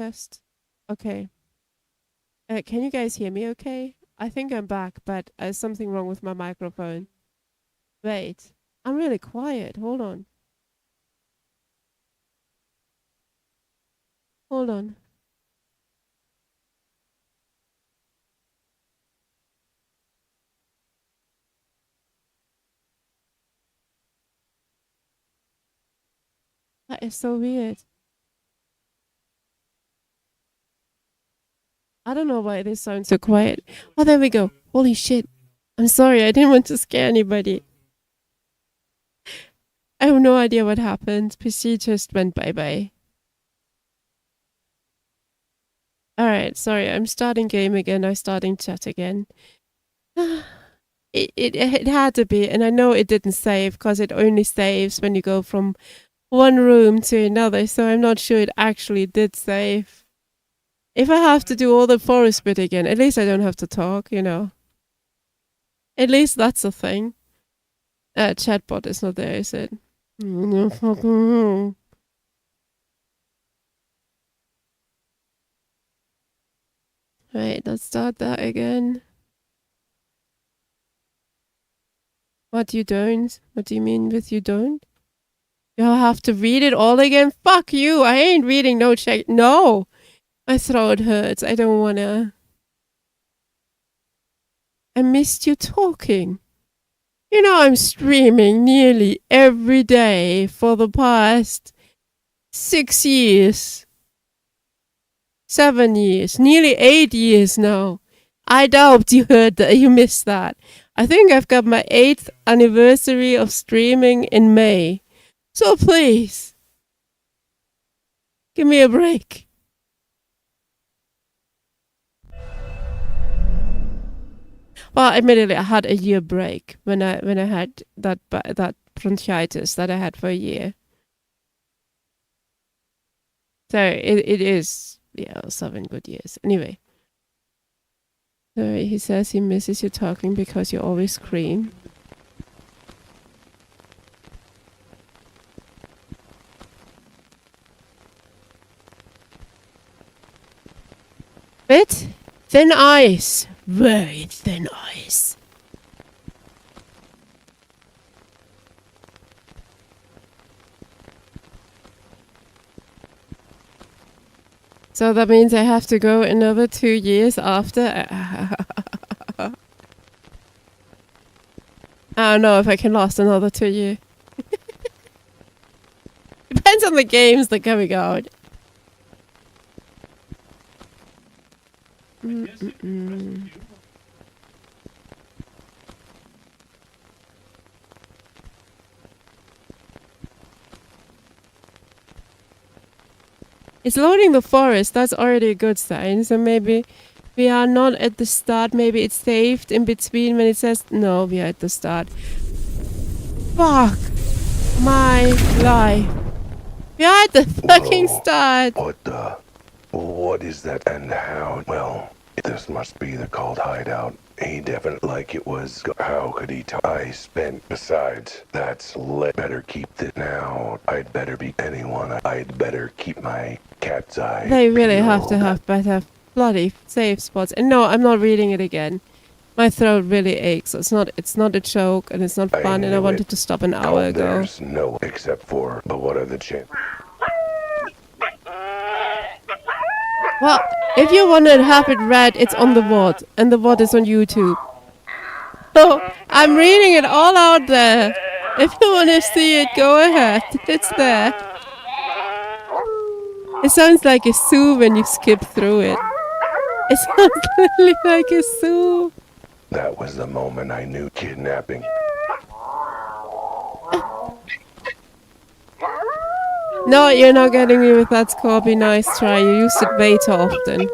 Test. Okay. Can you guys hear me okay? I think I'm back, but there's something wrong with my microphone. Wait. I'm really quiet. Hold on. Hold on. That is so weird. I don't know why this sounds so quiet. Oh, there we go. Holy shit. I'm sorry. I didn't want to scare anybody. I have no idea what happened. PC just went bye-bye. Alright, sorry. I'm starting game again. I'm starting chat again. It had to be, and I know it didn't save because it only saves when you go from one room to another, so I'm not sure it actually did save. If I have to do all the forest bit again, at least I don't have to talk, you know. At least that's a thing. Chatbot is not there, is it? No fucking. Right, let's start that again. What you don't? What do you mean with you don't? You have to read it all again? Fuck you! I ain't reading no check. No! My throat hurts. I don't wanna. I missed you talking. You know, I'm streaming nearly every day for the past 6 years. 7 years. Nearly 8 years now. I doubt you heard that. You missed that. I think I've got my 8th anniversary of streaming in May. So please, give me a break. Well, admittedly, I had a year break when I had that bronchitis that I had for a year. So it is 7 good years. Anyway, so he says he misses you talking because you always scream. Bit thin ice, very thin ice. So that means I have to go another 2 years after. I don't know if I can last another 2 years. Depends on the games that are coming out. It's loading the forest. That's already a good sign. So maybe we are not at the start. Maybe it's saved in between when it says no, we are at the start. Fuck my life. We are at the fucking start. What is that and how? Well, this must be the called hideout. He definitely like it was. How could he tell? I spent. Besides, that's better keep this now. I'd better be anyone. I'd better keep my cat's eye. They really have to have better bloody safe spots. And no, I'm not reading it again. My throat really aches. It's not a joke and it's not fun and I wanted to stop an hour ago. There's no except for, but what are the chances? Well, if you want to have it read, it's on the VOD, and the VOD is on YouTube. So, I'm reading it all out there. If you want to see it, go ahead. It's there. It sounds like a zoo when you skip through it. It sounds literally like a zoo. That was the moment I knew kidnapping. No, you're not getting me with that, Scorby. Nice try. You used it way too often.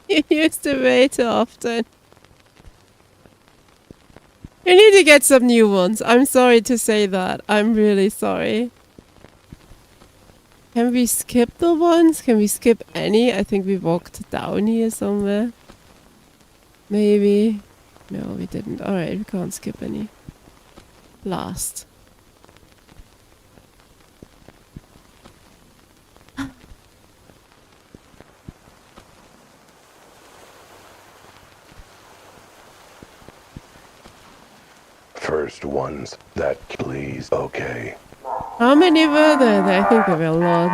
You used it way too often. You need to get some new ones. I'm sorry to say that. I'm really sorry. Can we skip the ones? Can we skip any? I think we walked down here somewhere. Maybe. No, we didn't. Alright, we can't skip any. Last. first ones. That, please, okay. How many were there? I think there were a lot.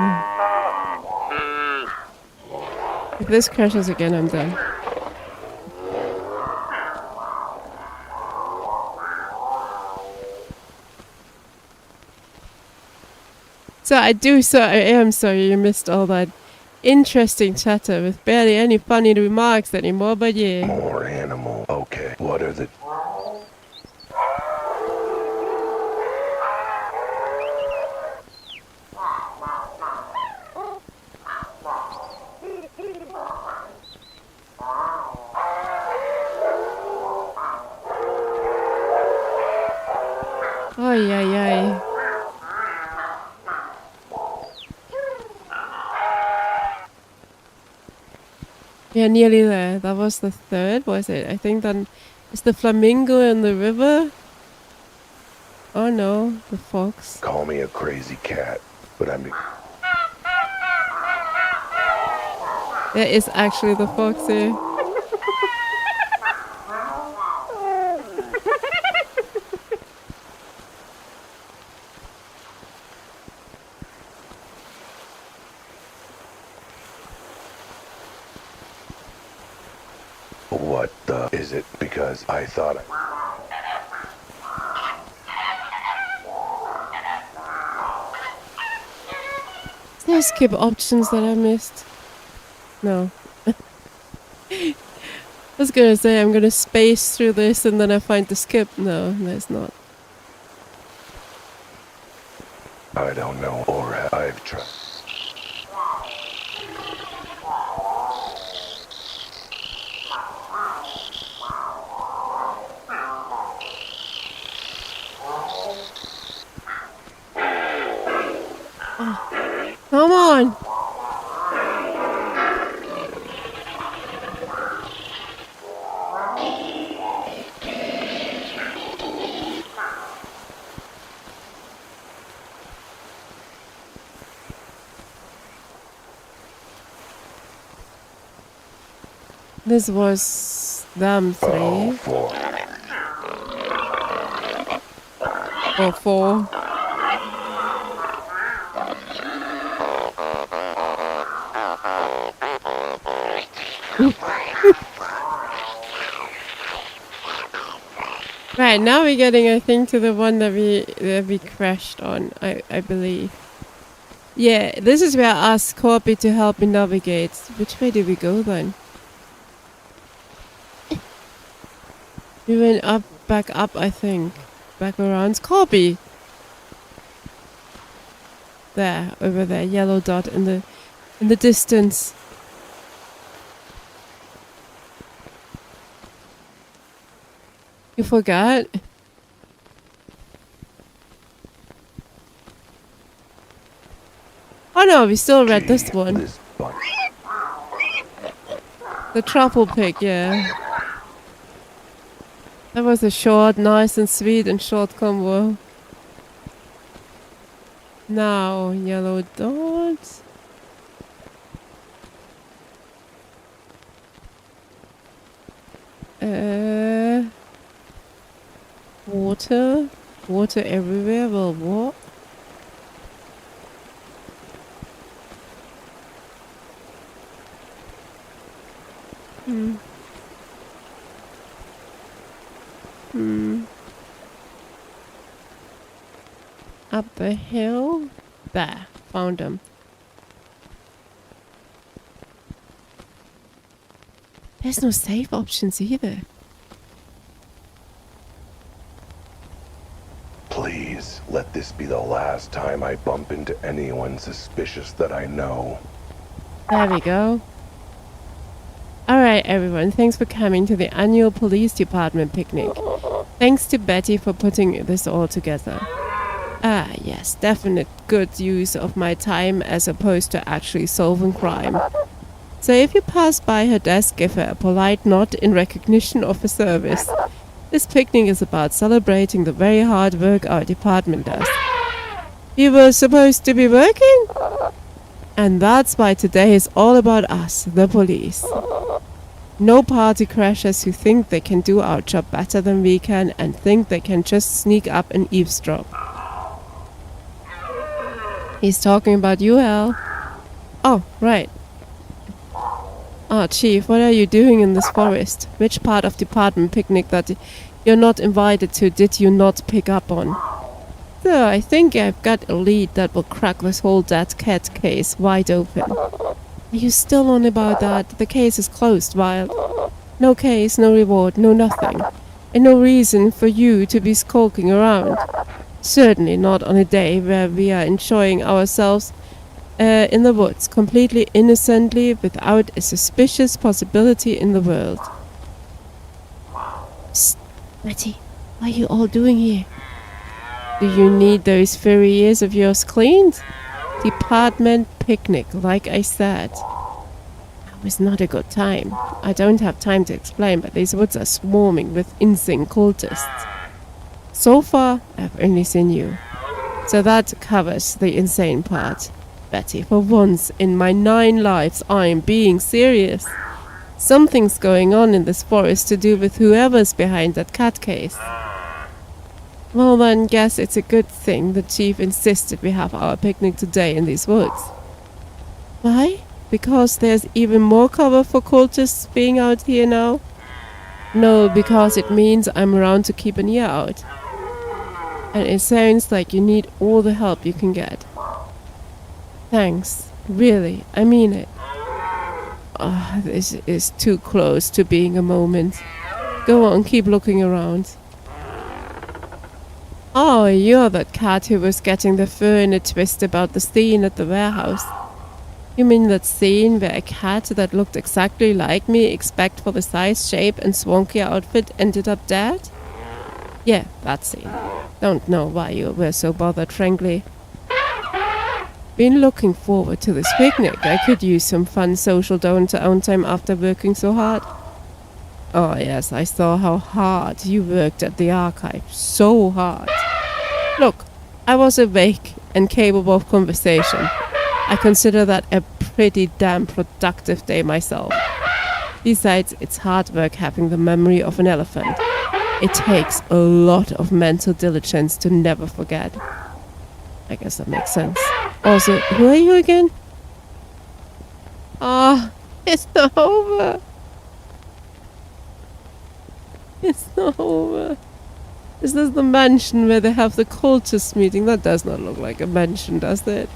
If this crashes again, I'm done. So I am sorry you missed all that interesting chatter with barely any funny remarks anymore, but yeah. More animal. Okay. What are the... Oh, yeah. Yeah, nearly there. That was the third, was it? I think then it's the flamingo in the river. Oh no, the fox. Call me a crazy cat, but I'm... There is actually the fox here. What the... Is it because I thought... Is there skip options that I missed? No. I was gonna say I'm gonna space through this and then I find the skip. No, there's not. I don't know, or I've tried... Come on! This was them three. Four. Or four. Right, now we're getting, I think, to the one that we crashed on, I believe. Yeah, this is where I asked Corby to help me navigate. Which way did we go then? We went back up, I think. Back around. Corby! There, over there, yellow dot in the distance. You forgot? Oh no, we still read this one. The truffle pig, yeah. That was a short, nice and sweet and short combo. Now, yellow dot. Water. Water everywhere. Well, what? Up the hill. There. Found them. There's no save options either. Please, let this be the last time I bump into anyone suspicious that I know. There we go. Alright everyone, thanks for coming to the annual police department picnic. Thanks to Betty for putting this all together. Ah yes, definite good use of my time as opposed to actually solving crime. So if you pass by her desk, give her a polite nod in recognition of her service. This picnic is about celebrating the very hard work our department does. You were supposed to be working? And that's why today is all about us, the police. No party crashers who think they can do our job better than we can and think they can just sneak up and eavesdrop. He's talking about you, Al. Oh, right. Ah, Chief, what are you doing in this forest? Which part of department picnic that you're not invited to did you not pick up on? So, I think I've got a lead that will crack this whole dead cat case wide open. Are you still on about that? The case is closed, Wilde. No case, no reward, no nothing. And no reason for you to be skulking around. Certainly not on a day where we are enjoying ourselves in the woods, completely innocently, without a suspicious possibility in the world. Psst, Betty, what are you all doing here? Do you need those furry ears of yours cleaned? Department picnic, like I said. It was not a good time. I don't have time to explain, but these woods are swarming with insane cultists. So far, I've only seen you. So that covers the insane part. Betty, for once in my 9 lives, I'm being serious. Something's going on in this forest to do with whoever's behind that cat case. Well then, guess it's a good thing the chief insisted we have our picnic today in these woods. Why? Because there's even more cover for cultists being out here now? No, because it means I'm around to keep an ear out. And it sounds like you need all the help you can get. Thanks. Really, I mean it. This is too close to being a moment. Go on, keep looking around. Oh, you're that cat who was getting the fur in a twist about the scene at the warehouse. You mean that scene where a cat that looked exactly like me, except for the size, shape and swanky outfit, ended up dead? Yeah, that scene. Don't know why you were so bothered, frankly. Been looking forward to this picnic. I could use some fun social downtime after working so hard. Oh yes, I saw how hard you worked at the archive. So hard. Look, I was awake and capable of conversation. I consider that a pretty damn productive day myself. Besides, it's hard work having the memory of an elephant. It takes a lot of mental diligence to never forget. I guess that makes sense. Also, who are you again? Ah, it's not over. It's not over. Is this the mansion where they have the cultist meeting? That does not look like a mansion, does it?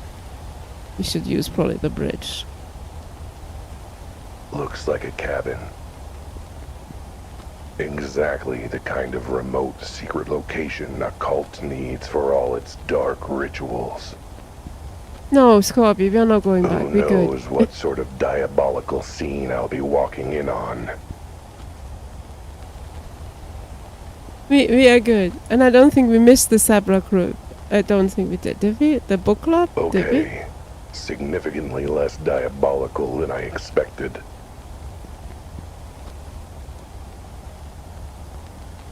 We should use probably the bridge. Looks like a cabin. Exactly the kind of remote secret location a cult needs for all its dark rituals. No, Scorpio, we're not going back. Who We're good. knows what sort of diabolical scene I'll be walking in on. We are good. And I don't think we missed the Sabra group. I don't think we did. Did we? The book club? Did we? Okay. Significantly less diabolical than I expected.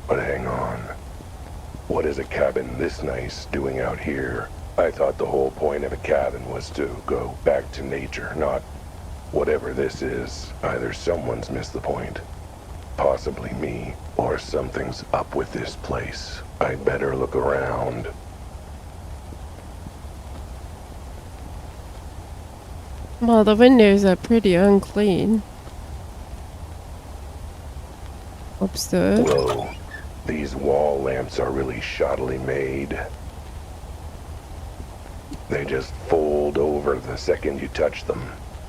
But hang on. What is a cabin this nice doing out here? I thought the whole point of a cabin was to go back to nature, not whatever this is. Either someone's missed the point, possibly me, or something's up with this place. I better look around. Well, the windows are pretty unclean. Upstairs. Whoa, these wall lamps are really shoddily made. They just fold over the second you touch them.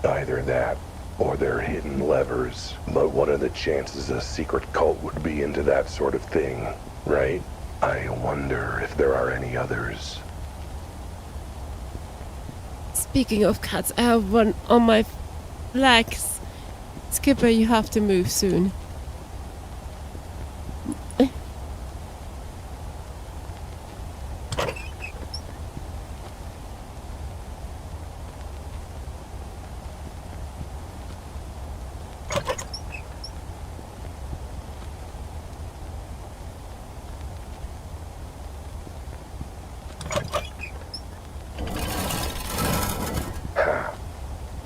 Either that, or they're hidden levers. But what are the chances a secret cult would be into that sort of thing, right? I wonder if there are any others. Speaking of cats, I have one on my legs. Skipper, you have to move soon.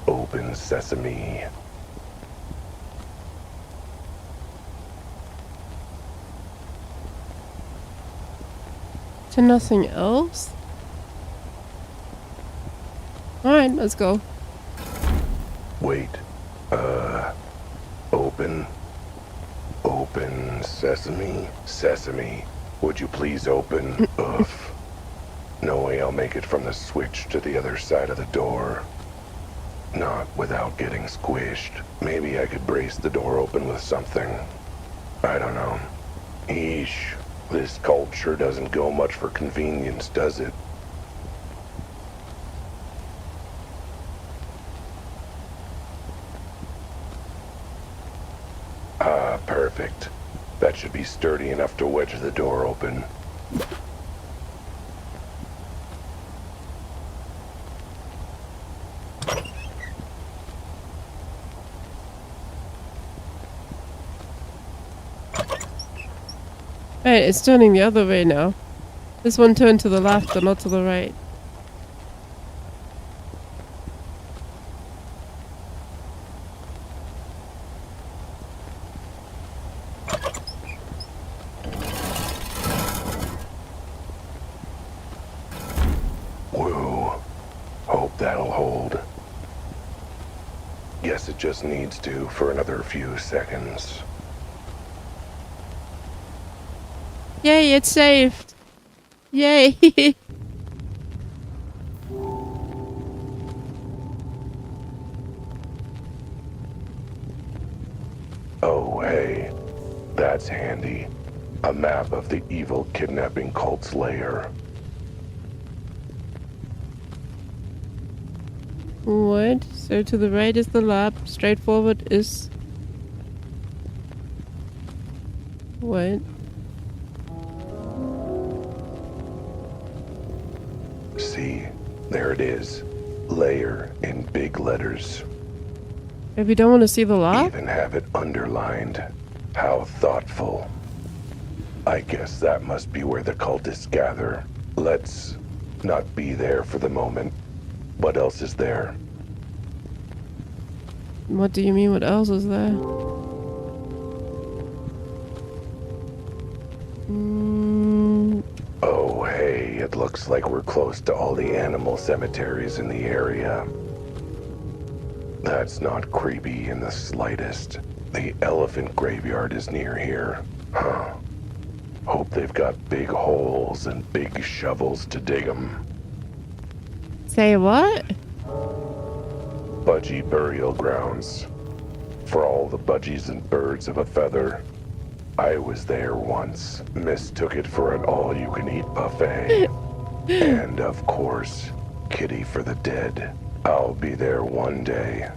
Open sesame. To nothing else? Alright, let's go. Wait. Open. Open sesame? Sesame. Would you please open? Oof. No way I'll make it from the switch to the other side of the door. Not without getting squished. Maybe I could brace the door open with something. I don't know. Eesh. This cult sure doesn't go much for convenience, does it? Ah, perfect. That should be sturdy enough to wedge the door open. Right, it's turning the other way now. This one turned to the left and not to the right. Woo. Hope that'll hold. Guess it just needs to for another few seconds. Yay, it's saved! Yay! Oh, hey. That's handy. A map of the evil kidnapping cult's lair. What? So to the right is the lab, straight forward is... What? See, there it is. Lair in big letters. If you don't want to see the lab? Even have it underlined. How thoughtful. I guess that must be where the cultists gather. Let's not be there for the moment. What else is there? What do you mean, what else is there? Oh, hey, it looks like we're close to all the animal cemeteries in the area. That's not creepy in the slightest. The elephant graveyard is near here. Huh. Hope they've got big holes and big shovels to dig them. Say what? Budgie burial grounds. For all the budgies and birds of a feather. I was there once. Mistook it for an all-you-can-eat buffet. And, of course, kitty for the dead. I'll be there one day.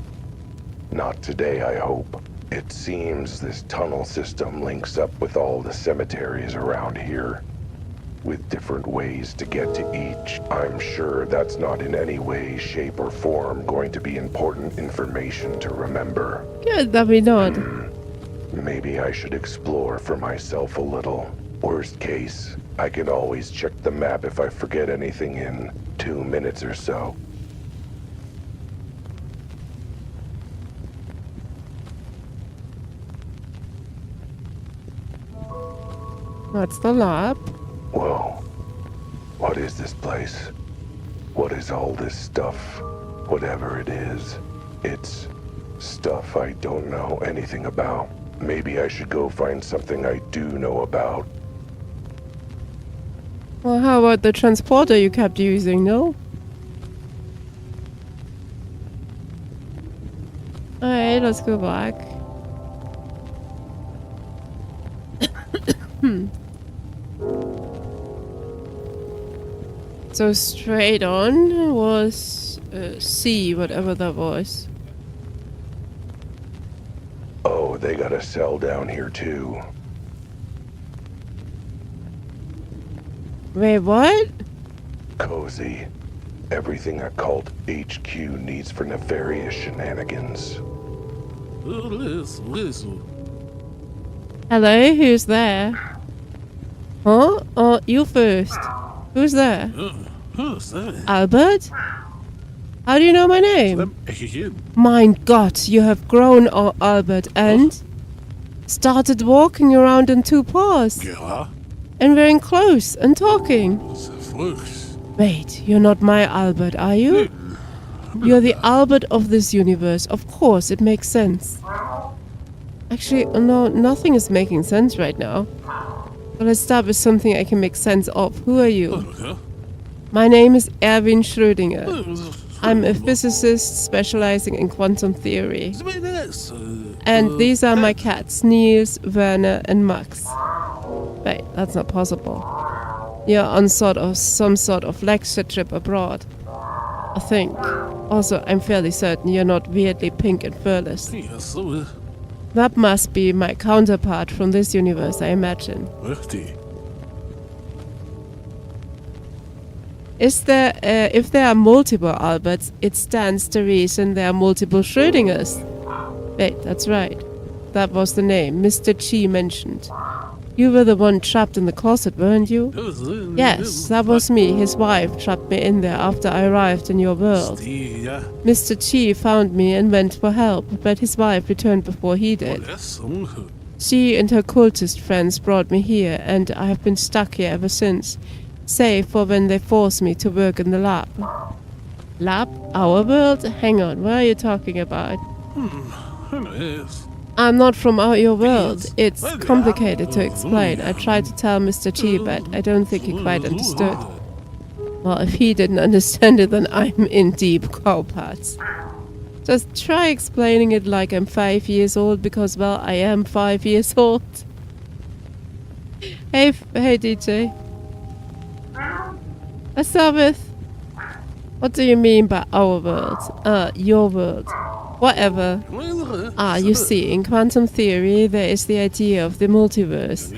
Not today, I hope. It seems this tunnel system links up with all the cemeteries around here, with different ways to get to each. I'm sure that's not in any way, shape, or form going to be important information to remember. Good, that we not. Maybe I should explore for myself a little. Worst case, I can always check the map if I forget anything in 2 minutes or so. That's the lab. Whoa. What is this place? What is all this stuff? Whatever it is, it's stuff I don't know anything about. Maybe I should go find something I do know about. Well, how about the transporter you kept using, no? Alright, let's go back. So straight on was C, whatever that was. Oh, they got a cell down here too. Wait, what? Cozy. Everything a cult HQ needs for nefarious shenanigans. Hello, who's there? Huh? Oh, you first. Who's there? Albert? How do you know my name? Mein Gott, you have grown, Albert, and started walking around on 2 paws. Ja, And wearing clothes and talking. Wait, you're not my Albert, are you? You're the Albert of this universe. Of course, it makes sense. Actually, no, nothing is making sense right now. So let's start with something I can make sense of. Who are you? My name is Erwin Schrödinger. I'm a physicist specializing in quantum theory. And these are my cats, Niels, Werner, and Max. Wait, that's not possible. You're on some sort of lecture trip abroad. I think. Also, I'm fairly certain you're not weirdly pink and furless. That must be my counterpart from this universe, I imagine. If there are multiple Alberts, it stands to reason there are multiple Schrödingers. Wait, that's right. That was the name Mr. Chi mentioned. You were the one trapped in the closet, weren't you? Yes, that was me. His wife trapped me in there after I arrived in your world. Mr. Chi found me and went for help, but his wife returned before he did. She and her cultist friends brought me here, and I have been stuck here ever since, save for when they forced me to work in the lab. Lab? Our world? Hang on, what are you talking about? I'm not from your world. It's complicated to explain. I tried to tell Mr. Chi, but I don't think he quite understood. Well, if he didn't understand it, then I'm in deep cow parts. Just try explaining it like I'm 5 years old, because, well, I am 5 years old. Hey, DJ. Let's start with, what do you mean by our world? Your world. Whatever. You see, in quantum theory, there is the idea of the multiverse.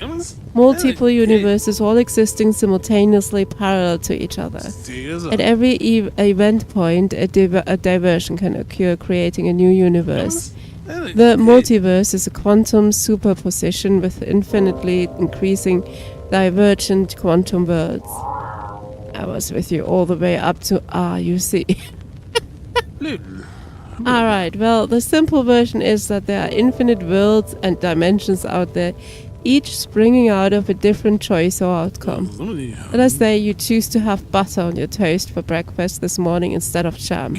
Multiple universes all existing simultaneously parallel to each other. At every event point, a diversion can occur, creating a new universe. The multiverse is a quantum superposition with infinitely increasing divergent quantum worlds. I was with you all the way up to you see. Alright, well, the simple version is that there are infinite worlds and dimensions out there, each springing out of a different choice or outcome. Let us say you choose to have butter on your toast for breakfast this morning instead of jam.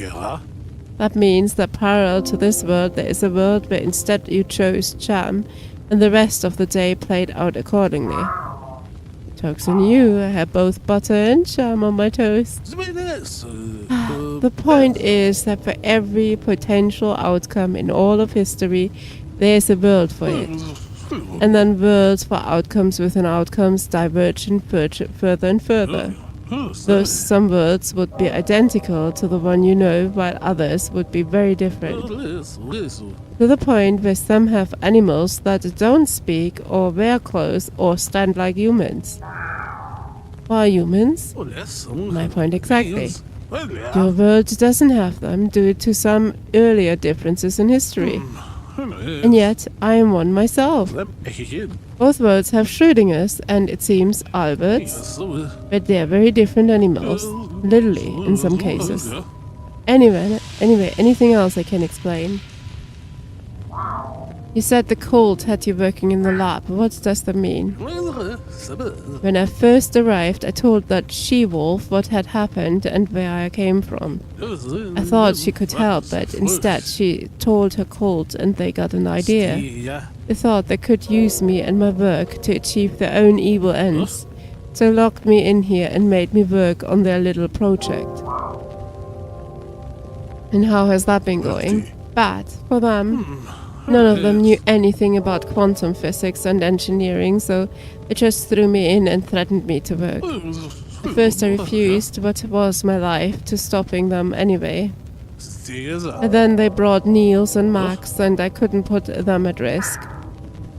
That means that parallel to this world, there is a world where instead you chose jam, and the rest of the day played out accordingly. Joke's on you, I have both butter and jam on my toast. The point is that for every potential outcome in all of history, there's a world for it. And then worlds for outcomes within outcomes diverging further and further. Thus, some worlds would be identical to the one you know, while others would be very different. To the point where some have animals that don't speak, or wear clothes, or stand like humans. Why humans? My point exactly. Your world doesn't have them due to some earlier differences in history. And yet, I am one myself. Both worlds have Schrödingers and, it seems, Alberts, but they are very different animals, literally, in some cases. Anyway, anything else I can explain? You said the cold had you working in the lab. What does that mean? When I first arrived, I told that she-wolf what had happened and where I came from. I thought she could help, but instead she told her cult and they got an idea. They thought they could use me and my work to achieve their own evil ends. So locked me in here and made me work on their little project. And how has that been going? Bad for them. None of them knew anything about quantum physics and engineering, so they just threw me in and threatened me to work. At first I refused, but it was my life to stopping them anyway. And then they brought Niels and Max, and I couldn't put them at risk.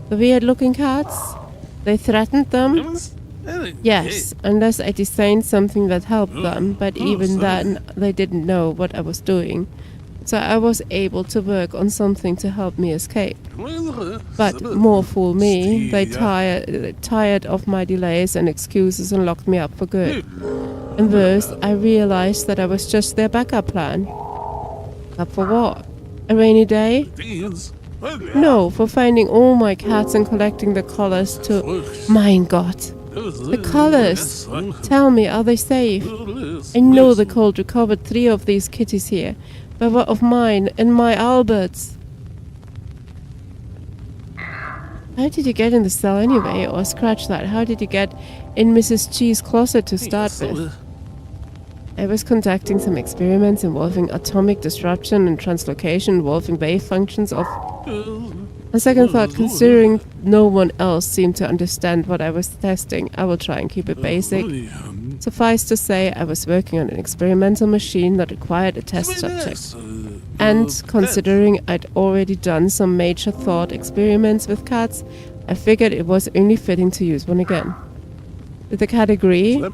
The weird-looking cats? They threatened them? Yes, unless I designed something that helped them, but even then they didn't know what I was doing. So I was able to work on something to help me escape. But more fool me, they tired of my delays and excuses and locked me up for good. And worse, I realized that I was just their backup plan. Up for what? A rainy day? No, for finding all my cats and collecting the collars to... Mein Gott, The colors! Tell me, are they safe? I know the cold recovered 3 of these kitties here, but what of mine and my Alberts? How did you get in the cell anyway? Or scratch that, how did you get in Mrs. G's closet to start with? I was conducting some experiments involving atomic disruption and translocation involving wave functions of... On second thought, considering no one else seemed to understand what I was testing, I will try and keep it basic. Suffice to say, I was working on an experimental machine that required a test subject. And considering I'd already done some major thought experiments with cats, I figured it was only fitting to use one again. Did the cat agree?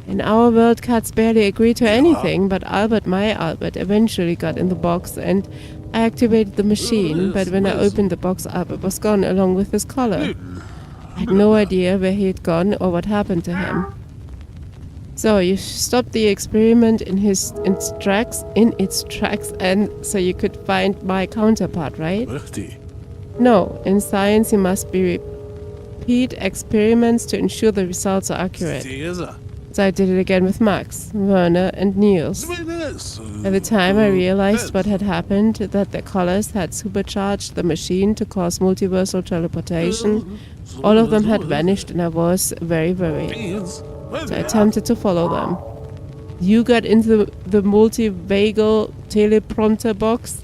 In our world, cats barely agree to anything, but my Albert, eventually got in the box and I activated the machine, but when I opened the box up, it was gone along with his collar. I had no idea where he had gone or what happened to him. So you stopped the experiment in its tracks, and so you could find my counterpart, right? No, in science you must repeat experiments to ensure the results are accurate. So I did it again with Max, Werner and Niels. By the time I realized what had happened, that the collars had supercharged the machine to cause multiversal teleportation, all of them had vanished and I was very worried. So I attempted to follow them. You got into the multivagal teleprompter box?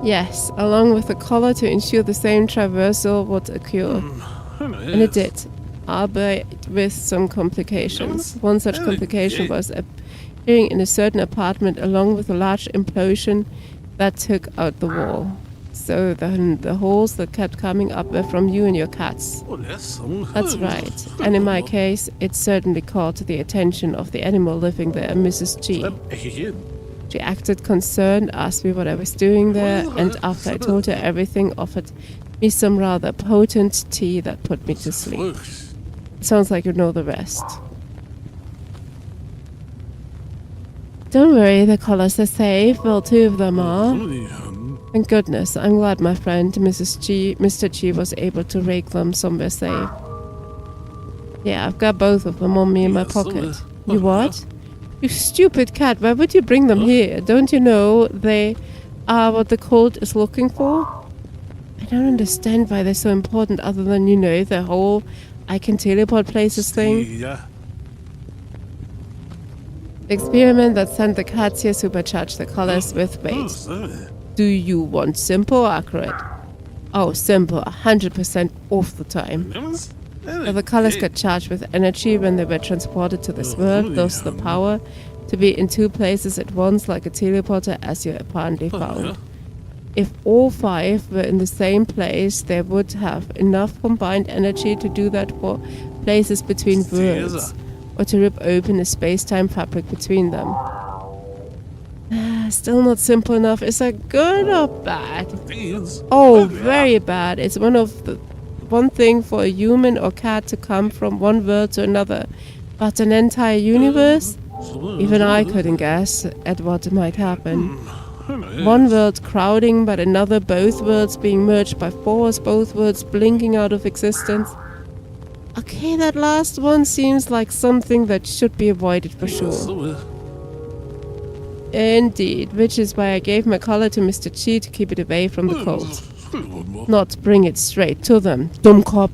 Yes, along with the collar to ensure the same traversal would occur. And it did, albeit with some complications. One such complication was appearing in a certain apartment along with a large implosion that took out the wall. So the holes that kept coming up were from you and your cats. That's right. And in my case, it certainly caught the attention of the animal living there, Mrs. G. She acted concerned, asked me what I was doing there, and after I told her everything, offered me some rather potent tea that put me to sleep. Sounds like you know the rest. Don't worry, the collars are safe. Well, 2 of them are. Thank goodness. I'm glad my friend Mr. G was able to rake them somewhere safe. Yeah, I've got both of them on me in my pocket. You what? You stupid cat, why would you bring them here? Don't you know they are what the cult is looking for? I don't understand why they're so important other than, you know, the whole I can teleport places thing. The experiment that sent the cats here supercharged the collars with weight. Do you want simple or accurate? Oh, simple, 100% off the time. So the colors got charged with energy when they were transported to this world, thus the power to be in 2 places at once like a teleporter, as you apparently found. If all 5 were in the same place, they would have enough combined energy to do that for places between worlds, or to rip open a space-time fabric between them. Still not simple enough. Is that good or bad? Oh, very bad. It's one thing for a human or cat to come from one world to another, but an entire universe? Even I couldn't guess at what might happen. One world crowding, but another, both worlds being merged by force, both worlds blinking out of existence. Okay, that last one seems like something that should be avoided for sure. Indeed, which is why I gave my collar to Mr. G to keep it away from the cold. Not bring it straight to them, dumb cop.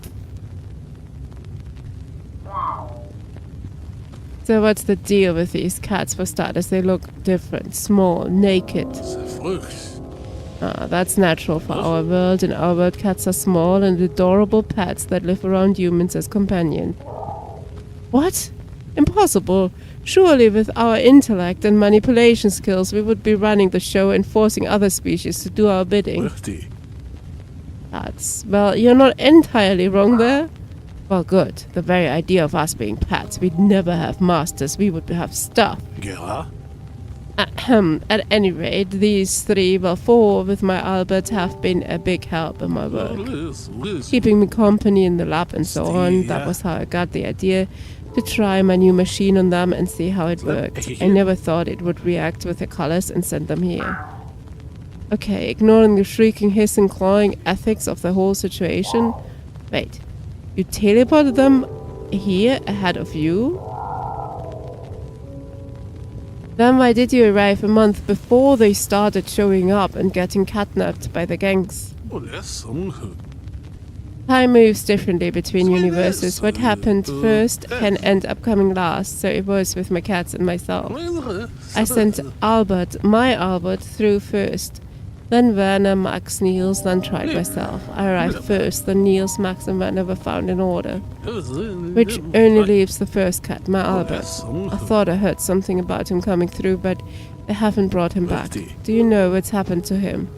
So what's the deal with these cats? For starters, they look different, small, naked. That's natural for our world. In our world, cats are small and adorable pets that live around humans as companions. What? Impossible. Surely with our intellect and manipulation skills, we would be running the show and forcing other species to do our bidding. Well, you're not entirely wrong there. Well, good. The very idea of us being pets, we'd never have masters, we would have stuff. At any rate, these 3, well 4 with my Albert have been a big help in my work. Keeping me company in the lab and so on, that was how I got the idea to try my new machine on them and see how it worked. I never thought it would react with the colors and send them here. Okay, ignoring the shrieking, hissing, clawing ethics of the whole situation, Wait, you teleported them here ahead of you? Then why did you arrive a month before they started showing up and getting kidnapped by the gangs? Time moves differently between universes. What happened first can end up coming last, so it was with my cats and myself. I sent my Albert, through first. Then Werner, Max, Niels, then tried myself. I arrived first, then Niels, Max and Werner were found in order. Which only leaves the first cat, my Albert. I thought I heard something about him coming through, but they haven't brought him back. Do you know what's happened to him?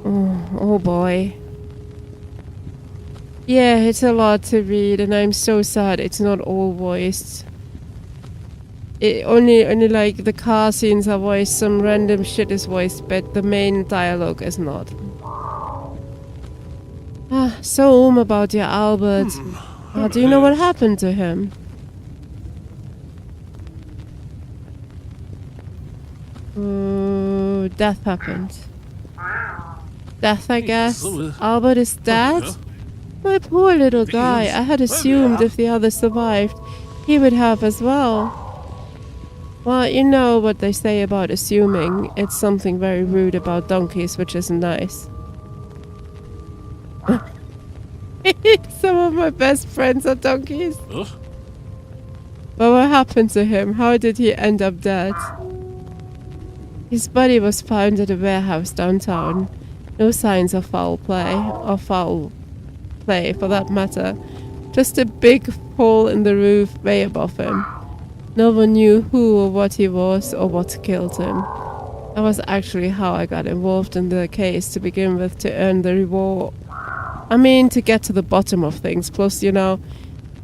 Oh boy. Yeah, it's a lot to read, and I'm so sad it's not all voiced. Only like the car scenes are voiced, some random shit is voiced, but the main dialogue is not. So about your Albert. Do you know what happened to him? Death happened. Death, I guess. Albert is dead? My poor little guy. I had assumed if the others survived, he would have as well. Well, you know what they say about assuming. It's something very rude about donkeys, which isn't nice. Some of my best friends are donkeys. But what happened to him? How did he end up dead? His body was found at a warehouse downtown. No signs of foul play, or foul play for that matter. Just a big hole in the roof way above him. No one knew who or what he was or what killed him. That was actually how I got involved in the case to begin with, to earn the reward. I mean, to get to the bottom of things. Plus, you know,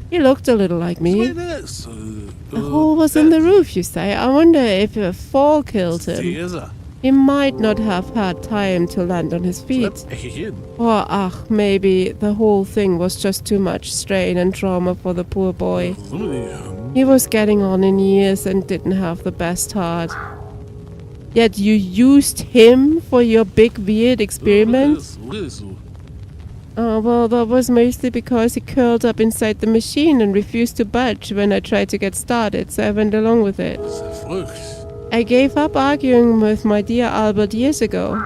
he looked a little like me. The hole was in the roof, you say? I wonder if a fall killed him. He might not have had time to land on his feet. Or, maybe the whole thing was just too much strain and trauma for the poor boy. He was getting on in years and didn't have the best heart. Yet you used him for your big weird experiment? Well, that was mostly because he curled up inside the machine and refused to budge when I tried to get started, so I went along with it. I gave up arguing with my dear Albert years ago.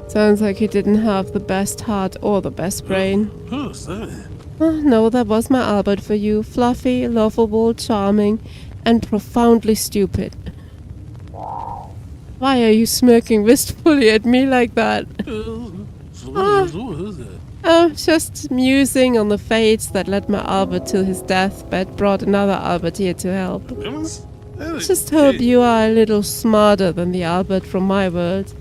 Sounds like he didn't have the best heart or the best brain. No, that was my Albert for you. Fluffy, lovable, charming, and profoundly stupid. Why are you smirking wistfully at me like that? Just musing on the fates that led my Albert to his death, but brought another Albert here to help. Just hope you are a little smarter than the Albert from my world.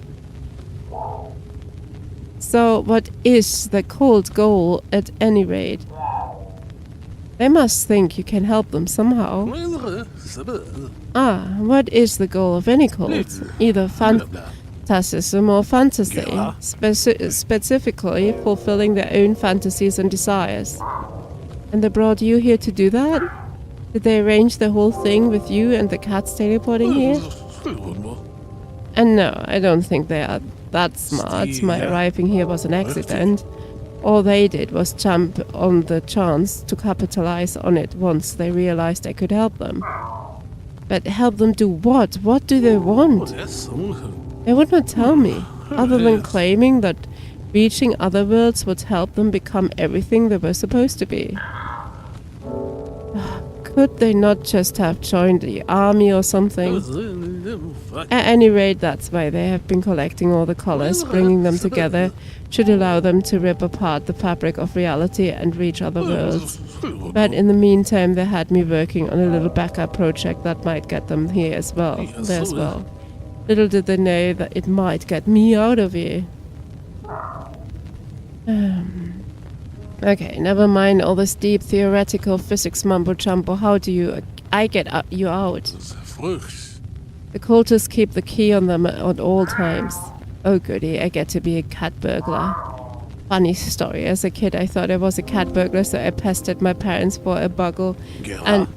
So, what is the cold goal at any rate? They must think you can help them somehow. What is the goal of any cult? Either fantasism or fantasy, specifically fulfilling their own fantasies and desires. And they brought you here to do that? Did they arrange the whole thing with you and the cats teleporting here? And no, I don't think they are that smart. My arriving here was an accident. All they did was jump on the chance to capitalize on it once they realized I could help them. But help them do what? What do they want? They would not tell me, other than claiming that reaching other worlds would help them become everything they were supposed to be. Could they not just have joined the army or something? At any rate, that's why they have been collecting all the colors. Bringing them together should allow them to rip apart the fabric of reality and reach other worlds. But in the meantime, they had me working on a little backup project that might get them here as well. Little did they know that it might get me out of here. Okay, never mind all this deep theoretical physics mumbo-jumbo. How do I get you out? The cultists keep the key on them at all times. Oh goody, I get to be a cat burglar. Funny story, as a kid I thought I was a cat burglar, so I pestered my parents for a bugle. And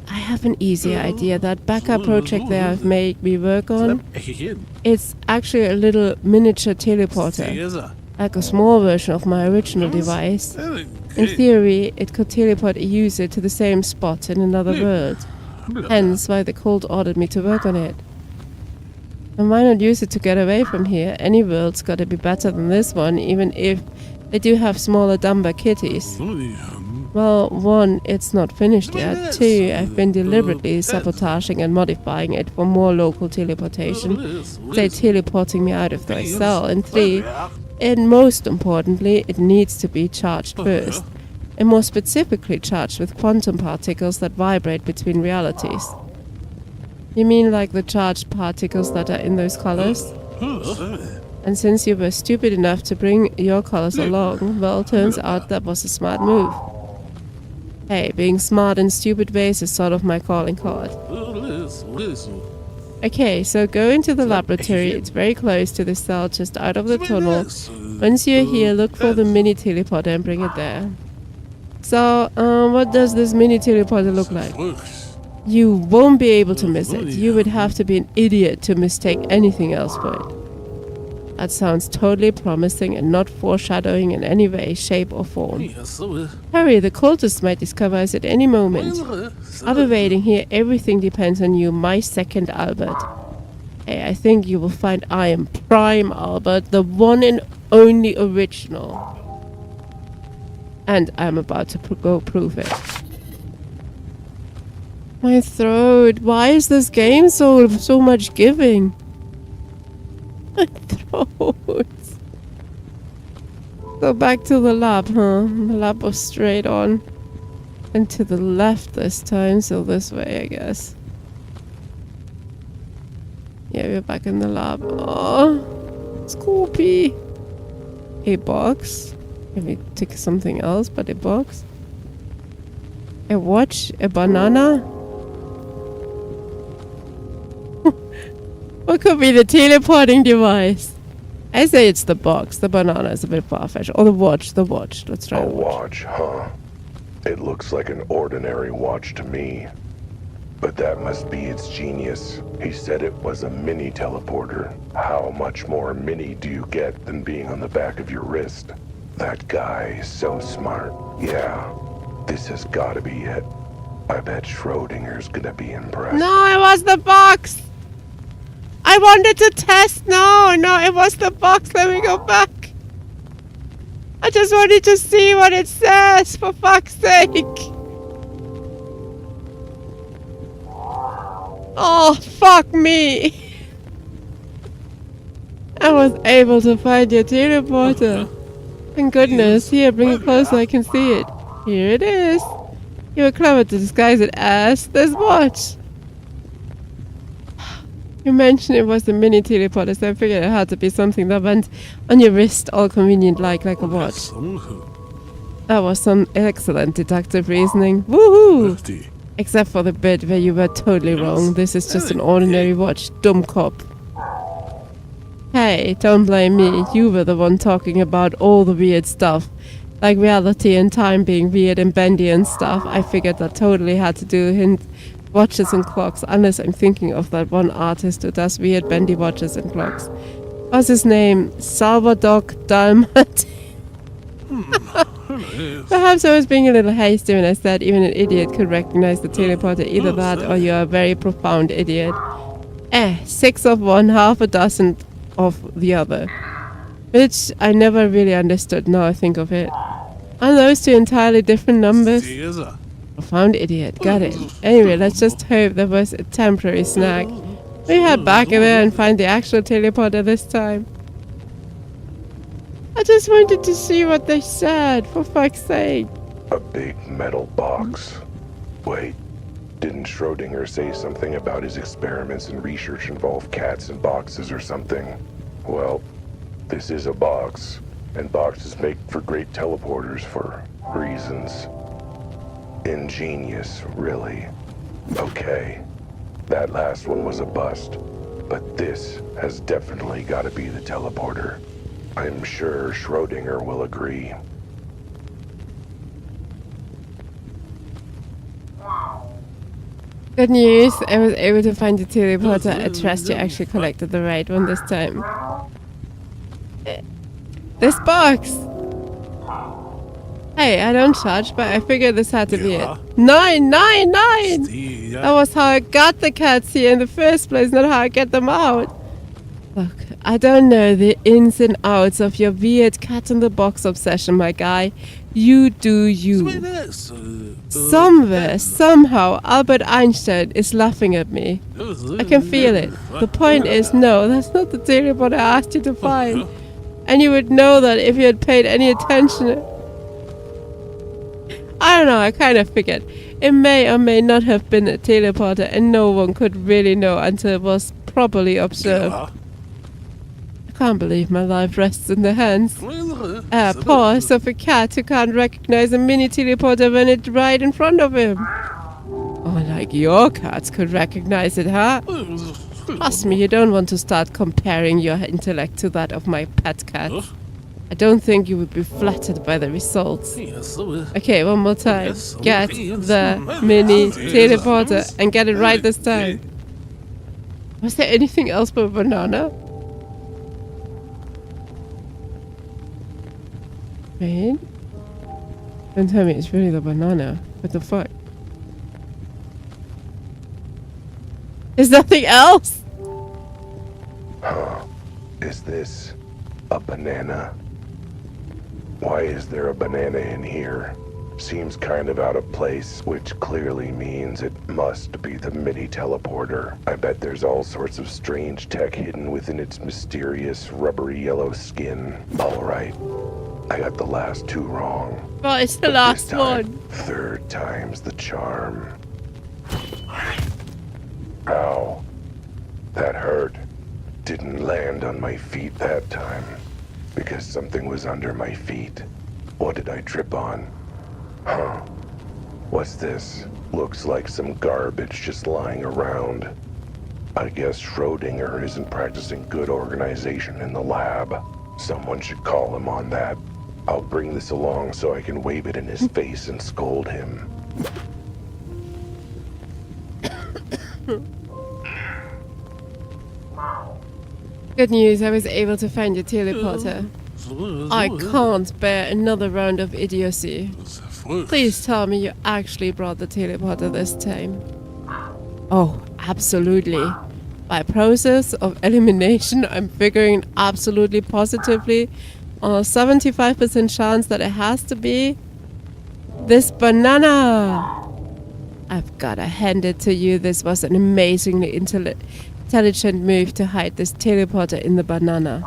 I have an easy idea. That backup project they have made me work on, it's actually a little miniature teleporter. like a small version of my original device. In theory, it could teleport a user to the same spot in another world. Hence why the cult ordered me to work on it. And why not use it to get away from here? Any world's gotta be better than this one, even if they do have smaller, dumber kitties. Well, 1, it's not finished yet. 2, I've been deliberately sabotaging and modifying it for more local teleportation. Say teleporting me out of my cell. And 3, and most importantly, it needs to be charged first. And more specifically charged with quantum particles that vibrate between realities. You mean like the charged particles that are in those colors? And since you were stupid enough to bring your colors along, well, turns out that was a smart move. Hey, being smart in stupid ways is sort of my calling card. Okay, so go into the laboratory. It's very close to the cell, just out of the tunnel. Once you're here, look for the mini teleporter and bring it there. So, what does this mini teleporter look like? You won't be able to miss it. You would have to be an idiot to mistake anything else for it. That sounds totally promising and not foreshadowing in any way, shape or form. Hurry, the cultists might discover us at any moment. I'll be waiting here. Everything depends on you, my second Albert. Hey, I think you will find I am Prime Albert, the one and only original. And I'm about to go prove it. My throat. Why is this game so much giving? My throat. Go back to the lab, huh? The lab was straight on. And to the left this time, so this way, I guess. Yeah, we're back in the lab. Oh, Scoopy. A box. Can we take something else but a box? A watch? A banana? What could be the teleporting device? I say it's the box. The banana is a bit far-fetched. Or the watch. The watch. Let's try A the watch. watch, huh? It looks like an ordinary watch to me. But that must be its genius. He said it was a mini teleporter. How much more mini do you get than being on the back of your wrist? That guy is so smart. Yeah, this has gotta be it. I bet Schrodinger's gonna be impressed. No, it was the box! I wanted to test. No, it was the box. Let me go back. I just wanted to see what it says, for fuck's sake. Oh, fuck me. I was able to find your teleporter. Thank goodness. Here, bring it closer, I can see it. Here it is. You were clever to disguise it as this watch. You mentioned it was a mini teleporter, so I figured it had to be something that went on your wrist, all convenient like a watch. That was some excellent deductive reasoning. Woohoo! Except for the bit where you were totally wrong. This is just an ordinary watch, dumb cop. Hey, don't blame me. You were the one talking about all the weird stuff. Like reality and time being weird and bendy and stuff. I figured that totally had to do with watches and clocks, unless I'm thinking of that one artist who does weird bendy watches and clocks. What's his name? Salvador Dalmat. Perhaps I was being a little hasty when I said even an idiot could recognize the teleporter. Either that or you're a very profound idiot. 6 of one, half a dozen of the other. Which I never really understood, now I think of it. Are those two entirely different numbers? Profound idiot, got it. Anyway, let's just hope there was a temporary snag. We head back in there and find the actual teleporter this time. I just wanted to see what they said, for fuck's sake. A big metal box. Wait, didn't Schrodinger say something about his experiments and research involve cats and boxes or something? Well, this is a box, and boxes make for great teleporters for reasons. Ingenious, really. Okay, that last one was a bust, but this has definitely got to be the teleporter. I'm sure Schrodinger will agree. Good news, I was able to find the teleporter. I trust you actually collected the right one this time. This box! Hey, I don't judge, but I figured this had to be it. 999! That was how I got the cats here in the first place, not how I get them out. Look, I don't know the ins and outs of your weird cat-in-the-box obsession, my guy. You do you. Somewhere, somehow, Albert Einstein is laughing at me. I can feel it. The point is, no, that's not the teleporter I asked you to find. And you would know that if you had paid any attention. I don't know, I kind of figured. It may or may not have been a teleporter, and no one could really know until it was properly observed. I can't believe my life rests in the hands. Paws of a cat who can't recognize a mini teleporter when it's right in front of him. Oh, like your cats could recognize it, huh? Trust me, you don't want to start comparing your intellect to that of my pet cat. I don't think you would be flattered by the results. Okay, one more time. Get the mini teleporter and get it right this time. Was there anything else but a banana? Wait. Don't tell me it's really the banana. What the fuck? There's nothing else? Huh. Is this a banana? Why is there a banana in here? Seems kind of out of place, which clearly means it must be the mini teleporter. I bet there's all sorts of strange tech hidden within its mysterious rubbery yellow skin. All right, I got the last two wrong. Oh, it's the But last this time, one. Third time's the charm. Ow. That hurt. Didn't land on my feet that time. Because something was under my feet. What did I trip on? Huh. What's this? Looks like some garbage just lying around. I guess Schrodinger isn't practicing good organization in the lab. Someone should call him on that. I'll bring this along so I can wave it in his face and scold him. Good news, I was able to find your teleporter. I can't bear another round of idiocy. Please tell me you actually brought the teleporter this time. Oh, absolutely. By process of elimination, I'm figuring absolutely positively on a 75% chance that it has to be this banana. I've gotta hand it to you. This was an amazingly intelligent move to hide this teleporter in the banana.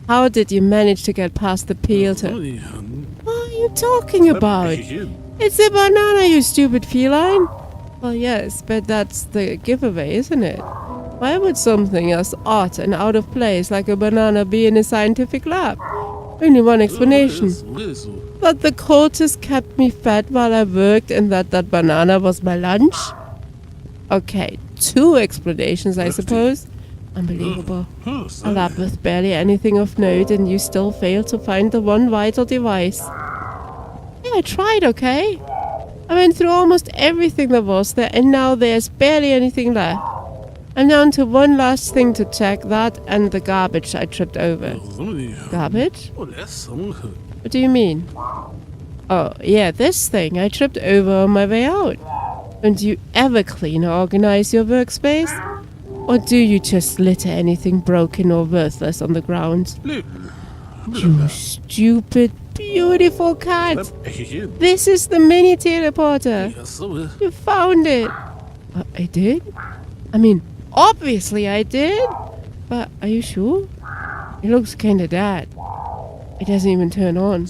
How did you manage to get past the peel to... What are you talking about? It's a banana, you stupid feline. Well, yes, but that's the giveaway, isn't it? Why would something as odd and out of place like a banana be in a scientific lab? Only one explanation. That the cultist kept me fed while I worked and that banana was my lunch? Okay, two explanations, I suppose. Unbelievable. A lab with barely anything of note and you still failed to find the one vital device. Yeah, I tried, okay? I went through almost everything there was there and now there's barely anything left. I'm down to one last thing to check, that and the garbage I tripped over. Garbage? What do you mean? Oh, yeah, this thing I tripped over on my way out. Don't you ever clean or organize your workspace? Or do you just litter anything broken or worthless on the ground? You stupid, beautiful cat! This is the mini teleporter! You found it! I did? I mean, obviously I did! But are you sure? It looks kinda dead. It doesn't even turn on.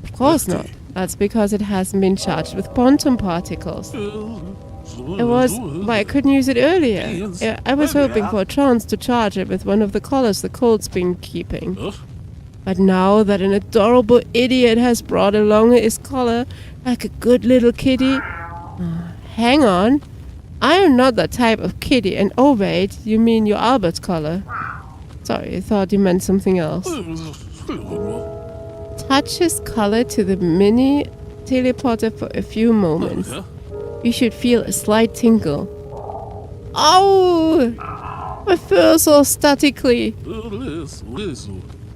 Of course not. That's because it hasn't been charged with quantum particles. It was why I couldn't use it earlier. I was hoping for a chance to charge it with one of the collars the Colt's been keeping. But now that an adorable idiot has brought along his collar, like a good little kitty... hang on. I am not that type of kitty, and oh wait, you mean your Albert's collar. Sorry, I thought you meant something else. Touch his collar to the mini teleporter for a few moments. You should feel a slight tingle. Ow! My fur so statically.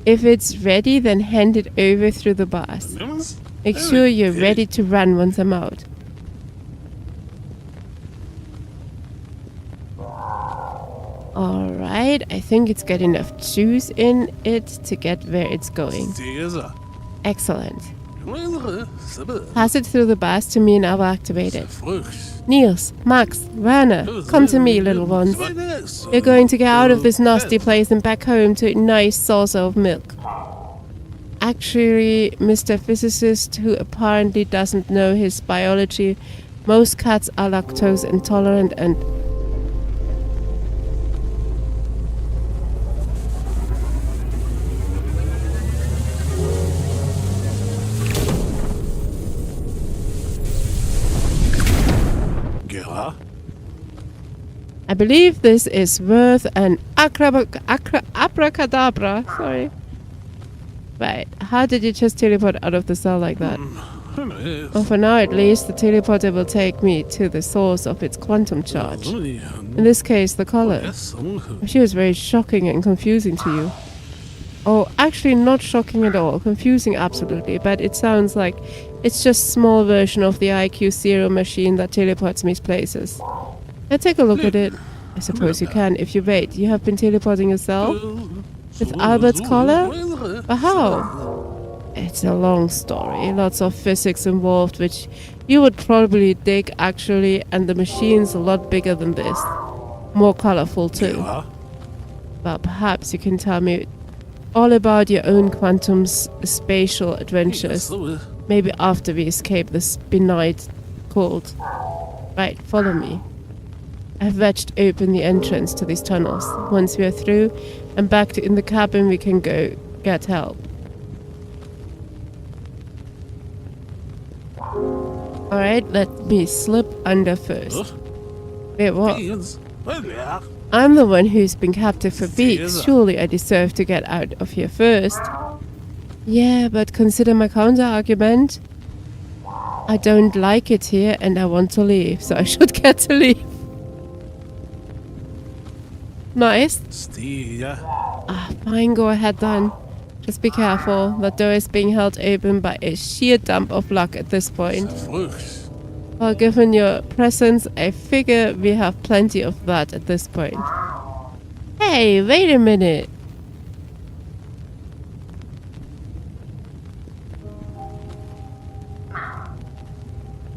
If it's ready, then hand it over through the bars. Make sure you're ready to run once I'm out. Alright, I think it's got enough juice in it to get where it's going. Excellent. Pass it through the bars to me and I'll activate it. Niels, Max, Werner, come to me, little ones. We're going to get out of this nasty place and back home to a nice saucer of milk. Actually, Mr. Physicist, who apparently doesn't know his biology, most cats are lactose intolerant and... I believe this is worth an abracadabra. Sorry. Right. How did you just teleport out of the cell like that? Well, for now at least, the teleporter will take me to the source of its quantum charge. In this case, the color. She was very shocking and confusing to you. Oh, actually not shocking at all. Confusing absolutely, but it sounds like it's just a small version of the IQ0 machine that teleports me places. Let's take a look at it. I suppose you can if you wait. You have been teleporting yourself? With Albert's collar? But how? It's a long story. Lots of physics involved, which you would probably dig actually, and the machine's a lot bigger than this. More colorful too. Well, perhaps you can tell me all about your own quantum spatial adventures. Maybe after we escape this benign cold. Right, follow me. I've wedged open the entrance to these tunnels. Once we are through and back in the cabin, we can go get help. Alright, let me slip under first. Wait, what? I'm the one who's been captive for weeks. Surely I deserve to get out of here first. Yeah, but consider my counter-argument. I don't like it here and I want to leave, so I should get to leave. Nice. Fine, go ahead then. Just be careful. That door is being held open by a sheer dump of luck at this point. Well, given your presence, I figure we have plenty of that at this point. Hey, wait a minute.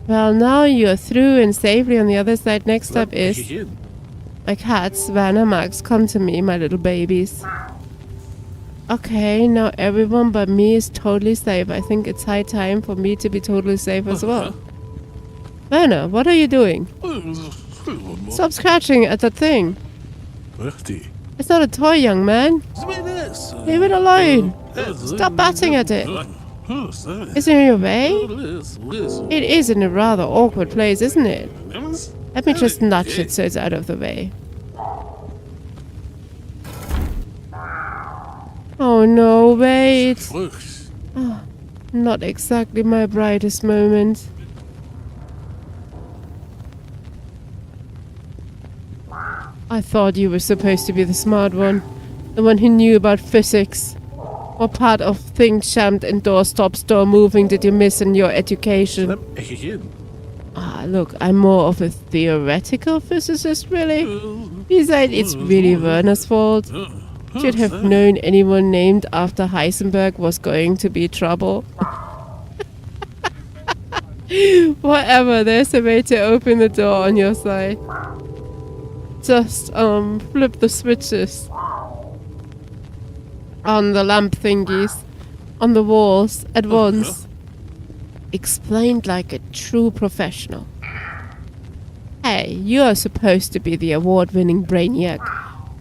Well, now you're through and safely on the other side. Next up is... my cats, Werner, Max, come to me, my little babies. Okay, now everyone but me is totally safe. I think it's high time for me to be totally safe as well. Werner, what are you doing? Stop scratching at that thing. It's not a toy, young man. Leave it alone. Stop batting at it. Is it in your way? It is in a rather awkward place, isn't it? Let me just nudge it so it's out of the way. Oh no, wait. Oh, not exactly my brightest moment. I thought you were supposed to be the smart one. The one who knew about physics. What part of things jammed and door stops door moving did you miss in your education? Look, I'm more of a theoretical physicist, really. Besides, it's really Werner's fault. Should have known anyone named after Heisenberg was going to be trouble. Whatever, there's a way to open the door on your side. Just, flip the switches. On the lamp thingies. On the walls, at once. Explained like a true professional. Hey, you are supposed to be the award-winning brainiac.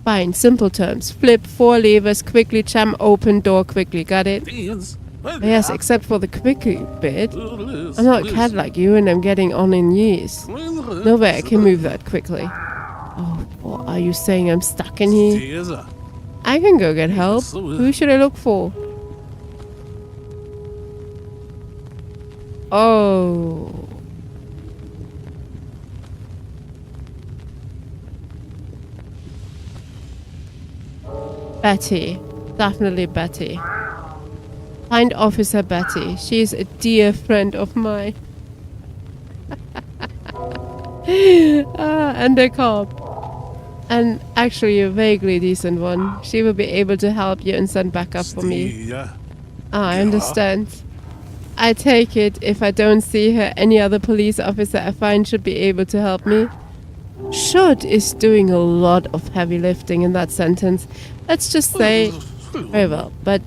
Fine, simple terms. Flip 4 levers, quickly jam, open door quickly. Got it? Yes, except for the quickly bit. I'm not a cat like you and I'm getting on in years. No way I can move that quickly. Oh, or are you saying I'm stuck in here? I can go get help. Who should I look for? Oh. Betty. Definitely Betty. Find Officer Betty. She's a dear friend of mine. And a cop. And actually a vaguely decent one. She will be able to help you and send backup for me. I understand. I take it if I don't see her, any other police officer I find should be able to help me. Should is doing a lot of heavy lifting in that sentence. Let's just say, very well, but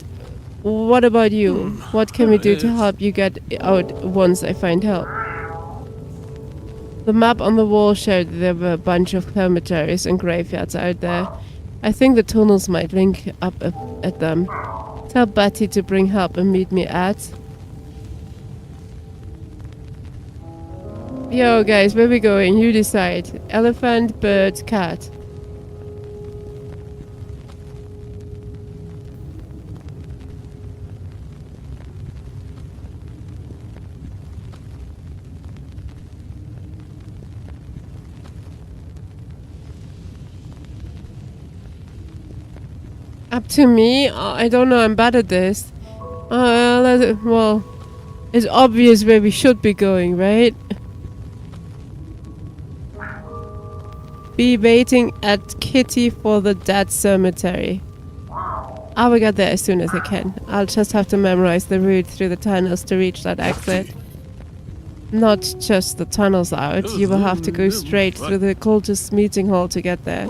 what about you? What can we do to help you get out once I find help? The map on the wall showed there were a bunch of cemeteries and graveyards out there. I think the tunnels might link up at them. Tell Betty to bring help and meet me at... Yo guys, where we going? You decide. Elephant, bird, cat. Up to me? I don't know, I'm bad at this. Well, it's obvious where we should be going, right? Be waiting at Kitty for the dead cemetery. I will get there as soon as I can. I'll just have to memorize the route through the tunnels to reach that exit. Not just the tunnels out, you will have to go straight through the cultist meeting hall to get there.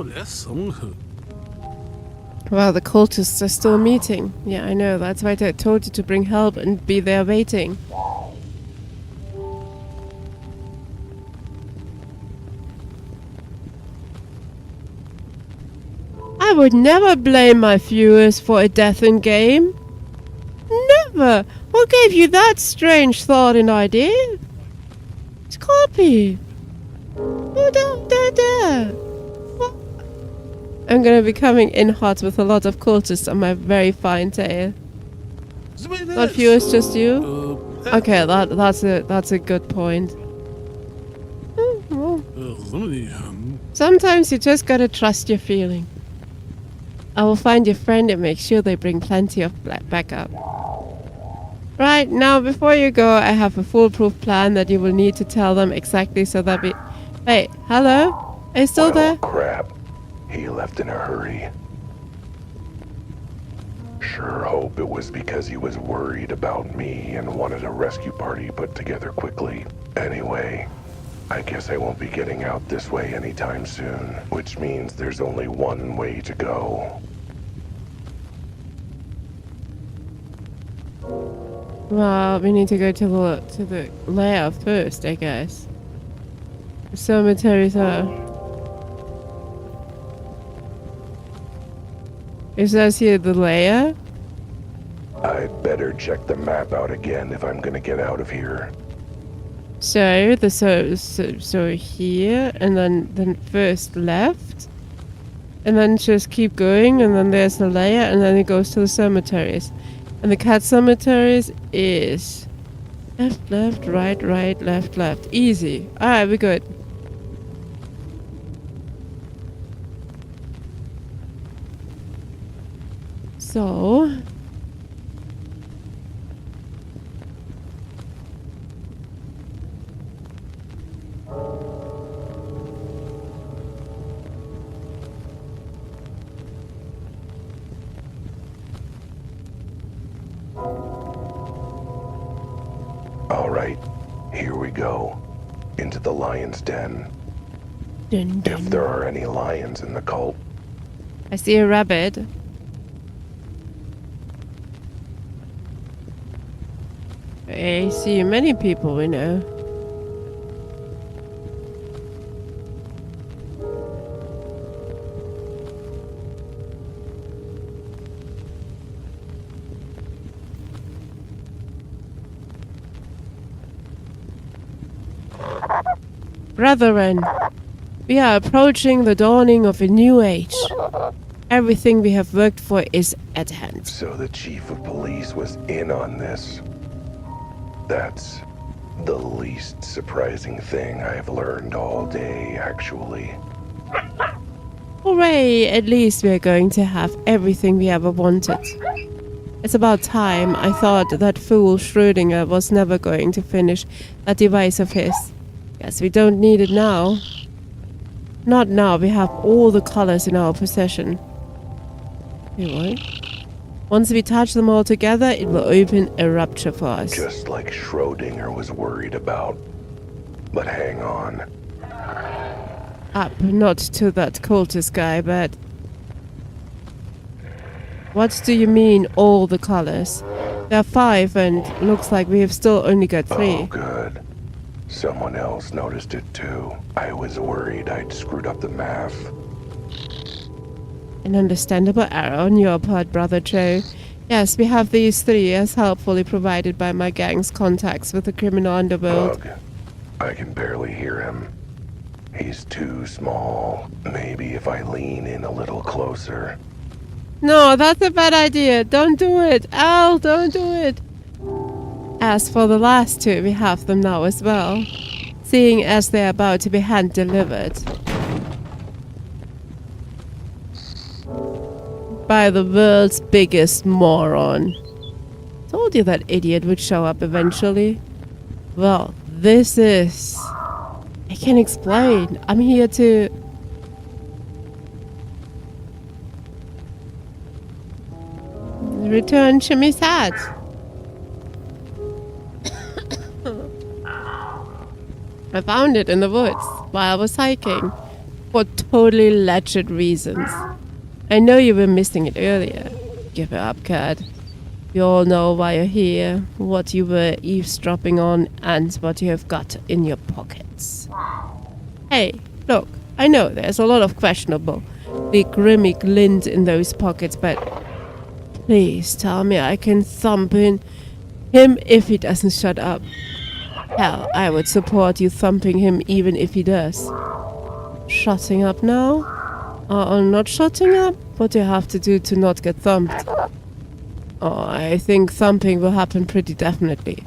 Well, the cultists are still meeting. Yeah, I know. That's why I told you to bring help and be there waiting. I would never blame my viewers for a death in game. Never! What gave you that strange thought and idea? Scorpy! I'm gonna be coming in hot with a lot of cultists on my very fine tail. Not viewers, just you? Okay, that's a good point. Sometimes you just gotta trust your feeling. I will find your friend and make sure they bring plenty of backup. Right, now before you go, I have a foolproof plan that you will need to tell them exactly so that we... Wait, hello? Are you still there? Crap. He left in a hurry. Sure hope it was because he was worried about me and wanted a rescue party put together quickly. Anyway, I guess I won't be getting out this way anytime soon, which means there's only one way to go. Well, we need to go to the lair first, I guess. The cemeteries are... It says here the lair? I'd better check the map out again if I'm gonna get out of here. So here, and then first left, and then just keep going, and then there's the layer, and then it goes to the cemeteries. And the cat cemeteries is left, right, left. Easy. Alright, we're good. So... Alright, here we go. Into the lion's den. Dun, dun. If there are any lions in the cult. I see a rabbit. I see many people we know. Brethren, we are approaching the dawning of a new age. Everything we have worked for is at hand. So the chief of police was in on this. That's the least surprising thing I've learned all day, actually. Hooray! At least we are going to have everything we ever wanted. It's about time. I thought that fool Schrödinger was never going to finish that device of his. Guess we don't need it now. Not now. We have all the colors in our possession. Wait, what? Once we touch them all together, it will open a rupture for us. Just like Schrödinger was worried about. But hang on. Up, not to that cultist guy, but... What do you mean, all the colors? There are 5, and looks like we have still only got 3. Oh, good. Someone else noticed it too. I was worried I'd screwed up the math. An understandable error on your part, Brother Joe. Yes, we have these 3 as helpfully provided by my gang's contacts with the criminal underworld. Bug. I can barely hear him. He's too small. Maybe if I lean in a little closer. No, that's a bad idea. Don't do it. Al, don't do it. As for the last 2, we have them now as well, seeing as they are about to be hand-delivered. By the world's biggest moron. Told you that idiot would show up eventually. Well, this is... I can't explain. I'm here to... return Jimmy's hat. I found it in the woods while I was hiking for totally legit reasons. I know you were missing it earlier. Give it up, Cat. We all know why you're here, what you were eavesdropping on, and what you have got in your pockets. Hey, look, I know there's a lot of questionable, the grimy glint in those pockets, but please tell me I can thump in him if he doesn't shut up. Hell, I would support you thumping him even if he does. Shutting up now? Or not shutting up? What do you have to do to not get thumped? Oh, I think thumping will happen pretty definitely.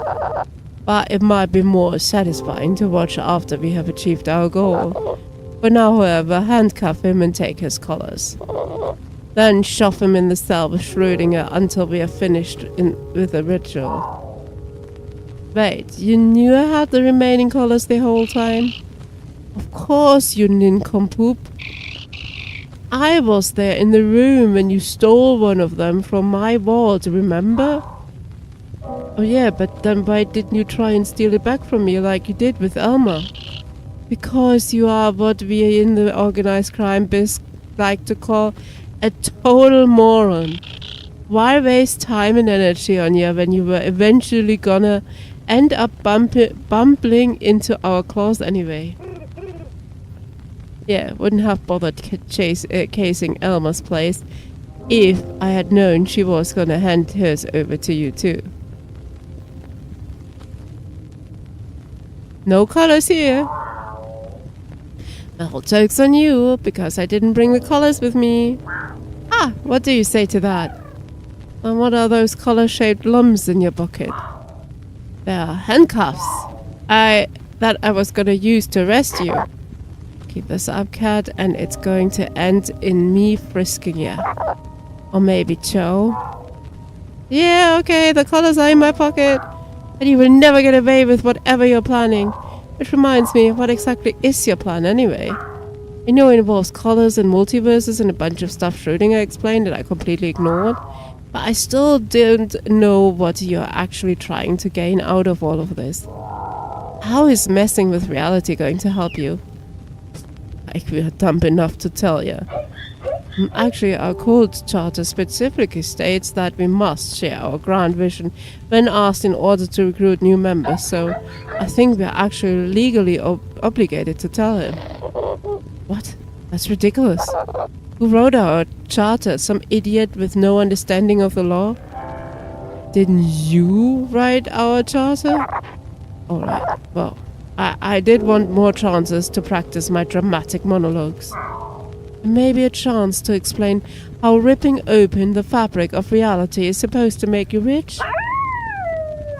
But it might be more satisfying to watch after we have achieved our goal. For now, however, handcuff him and take his collars. Then shove him in the cell with Schrödinger until we are finished with the ritual. Wait, you knew I had the remaining collars the whole time? Of course, you nincompoop. I was there in the room when you stole one of them from my vault, remember? Oh yeah, but then why didn't you try and steal it back from me like you did with Elmer? Because you are what we in the organized crime biz like to call a total moron. Why waste time and energy on you when you were eventually gonna end up bumbling into our claws anyway? Yeah, wouldn't have bothered casing Elma's place if I had known she was gonna hand hers over to you too. No collars here. Well, joke's on you, because I didn't bring the collars with me. Ah, what do you say to that? And what are those collar-shaped lumps in your bucket? They are handcuffs. That I was gonna use to arrest you. Keep this up, Cat, and it's going to end in me frisking you. Or maybe Joe. Yeah, okay, the collars are in my pocket. And you will never get away with whatever you're planning. Which reminds me, what exactly is your plan anyway? I know it involves collars and multiverses and a bunch of stuff Schrödinger explained that I completely ignored. But I still don't know what you're actually trying to gain out of all of this. How is messing with reality going to help you? Like we're dumb enough to tell you. Actually, our cult charter specifically states that we must share our grand vision when asked in order to recruit new members, so I think we're actually legally obligated to tell him. What? That's ridiculous. Who wrote our charter? Some idiot with no understanding of the law? Didn't you write our charter? Alright, well, I did want more chances to practice my dramatic monologues. Maybe a chance to explain how ripping open the fabric of reality is supposed to make you rich?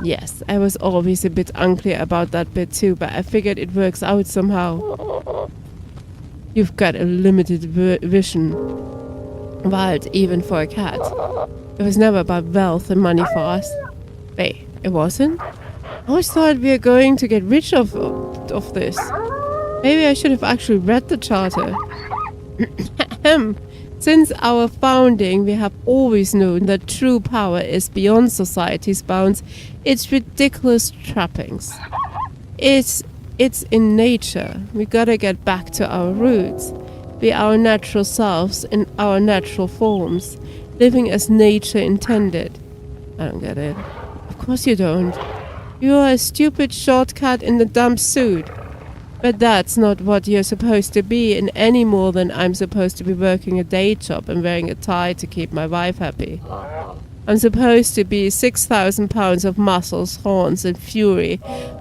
Yes, I was always a bit unclear about that bit too, but I figured it works out somehow. You've got a limited vision. Wild, even for a cat. It was never about wealth and money for us. Wait, it wasn't? I always thought we were going to get rich of this. Maybe I should have actually read the charter. Since our founding, we have always known that true power is beyond society's bounds, its ridiculous trappings. It's in nature. We gotta get back to our roots. Be our natural selves in our natural forms, living as nature intended. I don't get it. Of course you don't. You are a stupid shortcut in the dumb suit. But that's not what you're supposed to be, in any more than I'm supposed to be working a day job and wearing a tie to keep my wife happy. I'm supposed to be 6,000 pounds of muscles, horns, and fury,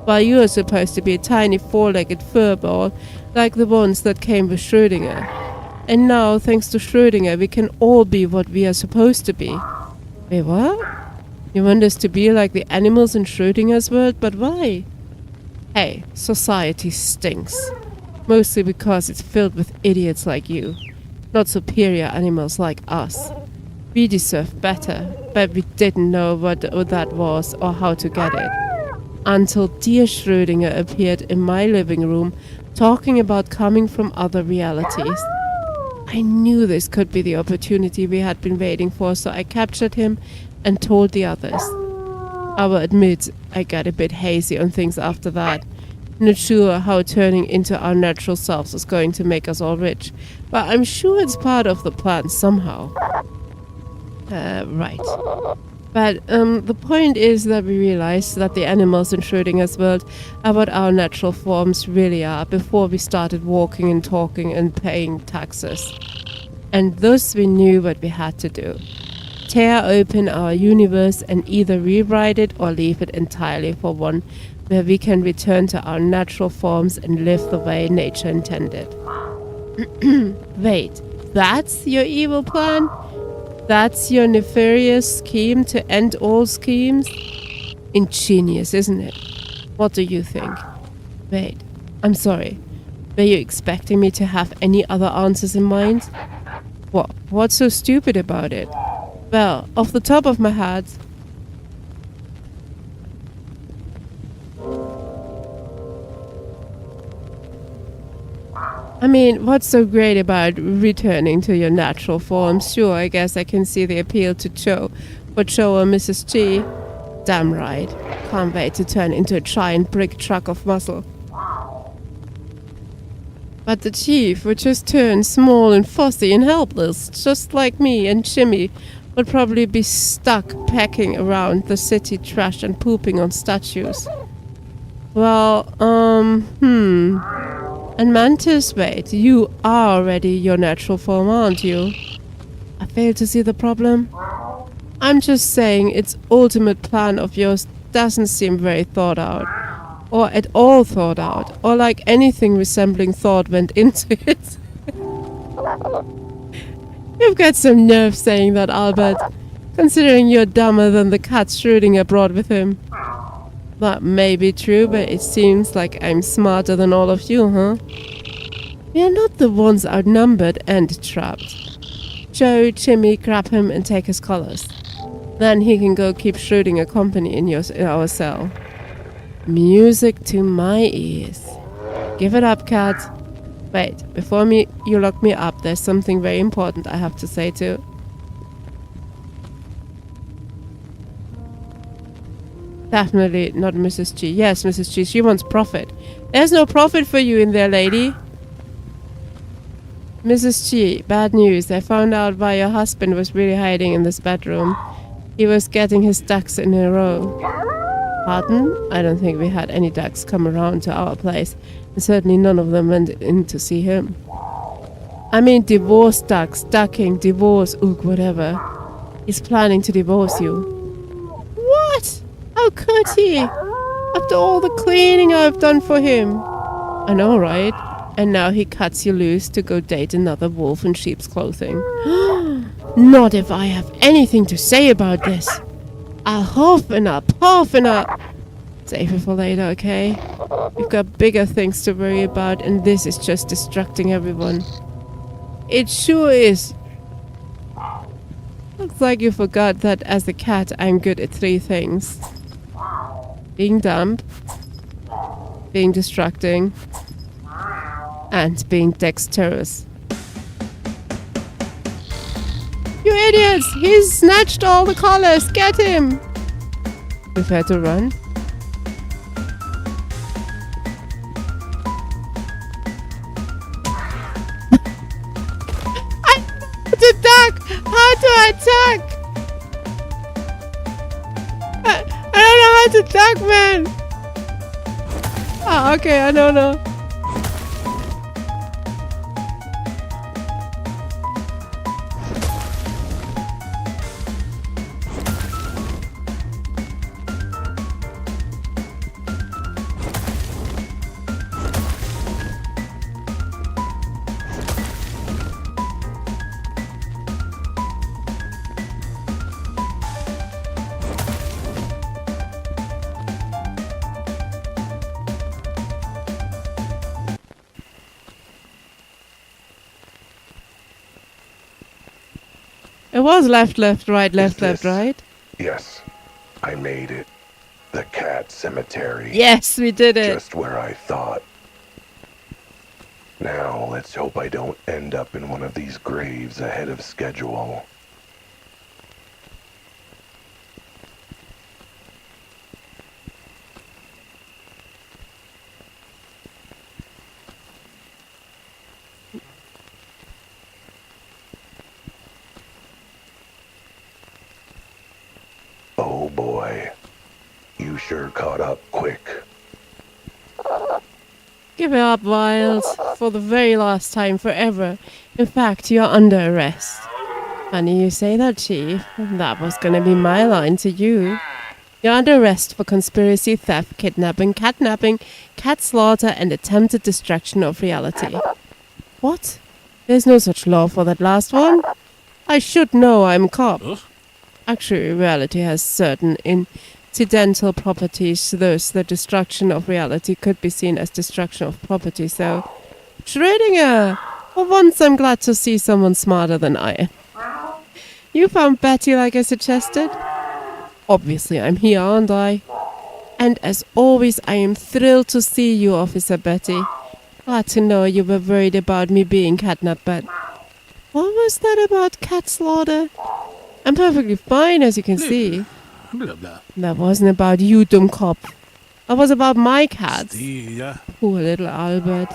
while you're supposed to be a tiny four-legged furball like the ones that came with Schrödinger. And now, thanks to Schrödinger, we can all be what we are supposed to be. Wait, what? You want us to be like the animals in Schrödinger's world, but why? Hey, society stinks. Mostly because it's filled with idiots like you, not superior animals like us. We deserve better, but we didn't know what that was or how to get it. Until dear Schrödinger appeared in my living room, talking about coming from other realities. I knew this could be the opportunity we had been waiting for, so I captured him and told the others. I will admit, I got a bit hazy on things after that. Not sure how turning into our natural selves is going to make us all rich, but I'm sure it's part of the plan somehow. Right. But the point is that we realized that the animals in Schrödinger's world are what our natural forms really are before we started walking and talking and paying taxes. And thus we knew what we had to do. Tear open our universe and either rewrite it or leave it entirely for one where we can return to our natural forms and live the way nature intended. Wait, that's your evil plan? That's your nefarious scheme to end all schemes? Ingenious, isn't it? What do you think? Wait, I'm sorry. Were you expecting me to have any other answers in mind? What? What's so stupid about it? Well, off the top of my head, I mean, what's so great about returning to your natural form? Sure, I guess I can see the appeal to Joe, but Joe or Mrs. G? Damn right. Can't wait to turn into a giant brick truck of muscle. But the chief would just turn small and fussy and helpless, just like me, and Jimmy would probably be stuck pecking around the city trash and pooping on statues. Well, And Mantis, wait, you are already your natural form, aren't you? I fail to see the problem. I'm just saying its ultimate plan of yours doesn't seem very thought out. Or at all thought out. Or like anything resembling thought went into it. You've got some nerve saying that, Albert. Considering you're dumber than the cat Schrödinger brought with him. That may be true, but it seems like I'm smarter than all of you, huh? We are not the ones outnumbered and trapped. Joe, Jimmy, grab him and take his collars. Then he can go keep Schrödinger company in our cell. Music to my ears. Give it up, cat. Wait, before you lock me up, there's something very important I have to say too. Definitely not Mrs. G. Yes, Mrs. G. She wants profit. There's no profit for you in there, lady. Mrs. G. Bad news. I found out why your husband was really hiding in this bedroom. He was getting his ducks in a row. Pardon? I don't think we had any ducks come around to our place. And certainly none of them went in to see him. I mean divorce ducks, ducking, divorce, ook, whatever. He's planning to divorce you. What? How could he? After all the cleaning I've done for him. I know, right? And now he cuts you loose to go date another wolf in sheep's clothing. Not if I have anything to say about this. I'll huff and I'll puff and I'll... Save it for later, okay? You've got bigger things to worry about, and this is just distracting everyone. It sure is. Looks like you forgot that as a cat, I'm good at 3 things. Being dumb, being distracting, and being dexterous. You idiots! He's snatched all the collars! Get him! We've had to run. I know how to duck! How to attack! I don't know how to duck, man! Oh, okay, I don't know. It was left, left, right, left, left, right. Yes, I made it. The cat cemetery. Yes, we did it. Just where I thought. Now, let's hope I don't end up in one of these graves ahead of schedule. Oh boy. You sure caught up quick. Give it up, Wilde. For the very last time forever. In fact, you're under arrest. Funny you say that, Chief. That was gonna be my line to you. You're under arrest for conspiracy, theft, kidnapping, catnapping, cat slaughter, and attempted destruction of reality. What? There's no such law for that last one? I should know, I'm a cop. Actually, reality has certain incidental properties, thus the destruction of reality could be seen as destruction of property, so... Schrödinger! For once I'm glad to see someone smarter than I am. You found Betty like I suggested? Obviously I'm here, aren't I? And as always, I am thrilled to see you, Officer Betty. Glad to know you were worried about me being catnapped, but... What was that about cat slaughter? I'm perfectly fine, as you can see. That wasn't about you, dumb cop. That was about my cats. Poor little Albert.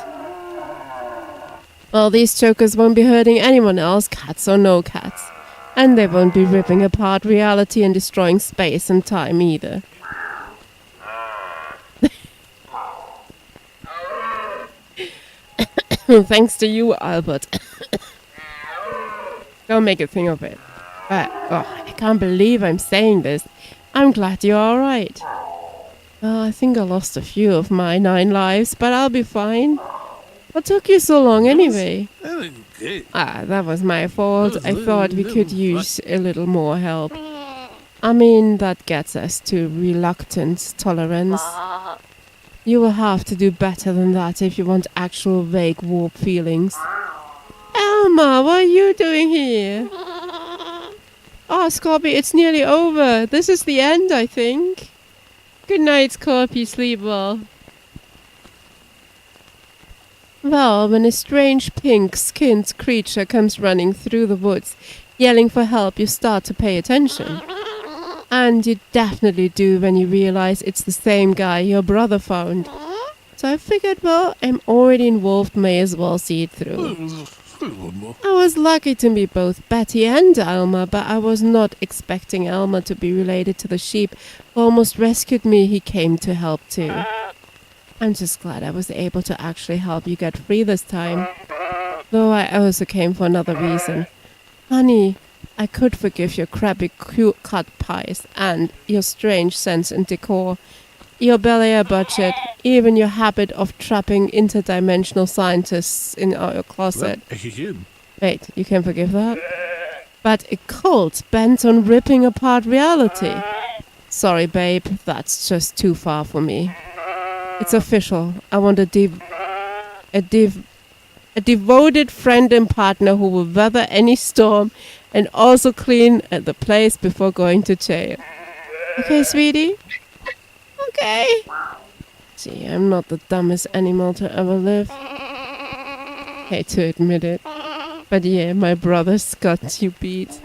Well, these jokers won't be hurting anyone else, cats or no cats. And they won't be ripping apart reality and destroying space and time either. Thanks to you, Albert. Don't make a thing of it. But, I can't believe I'm saying this. I'm glad you're alright. I think I lost a few of my 9 lives, but I'll be fine. What took you so long anyway? That was my fault. I thought we could use a little more help. I mean, that gets us to reluctant tolerance. You will have to do better than that if you want actual vague warp feelings. Elma, what are you doing here? Oh, Scorpy, it's nearly over. This is the end, I think. Good night, Scorpy. Sleep well. Well, when a strange pink-skinned creature comes running through the woods, yelling for help, you start to pay attention. And you definitely do when you realize it's the same guy your brother found. So I figured, well, I'm already involved, may as well see it through. I was lucky to meet both Betty and Elmer, but I was not expecting Elmer to be related to the sheep who almost rescued me. He came to help too. I'm just glad I was able to actually help you get free this time. Though I also came for another reason. Honey, I could forgive your crappy cut pies and your strange sense and decor, your Bel Air budget, even your habit of trapping interdimensional scientists in our closet. Wait, you can forgive that? But a cult bent on ripping apart reality. Sorry, babe, that's just too far for me. It's official. I want a devoted friend and partner who will weather any storm and also clean the place before going to jail. Okay, sweetie? Okay. Gee, I'm not the dumbest animal to ever live. Hate to admit it. But yeah, my brother's got you beat.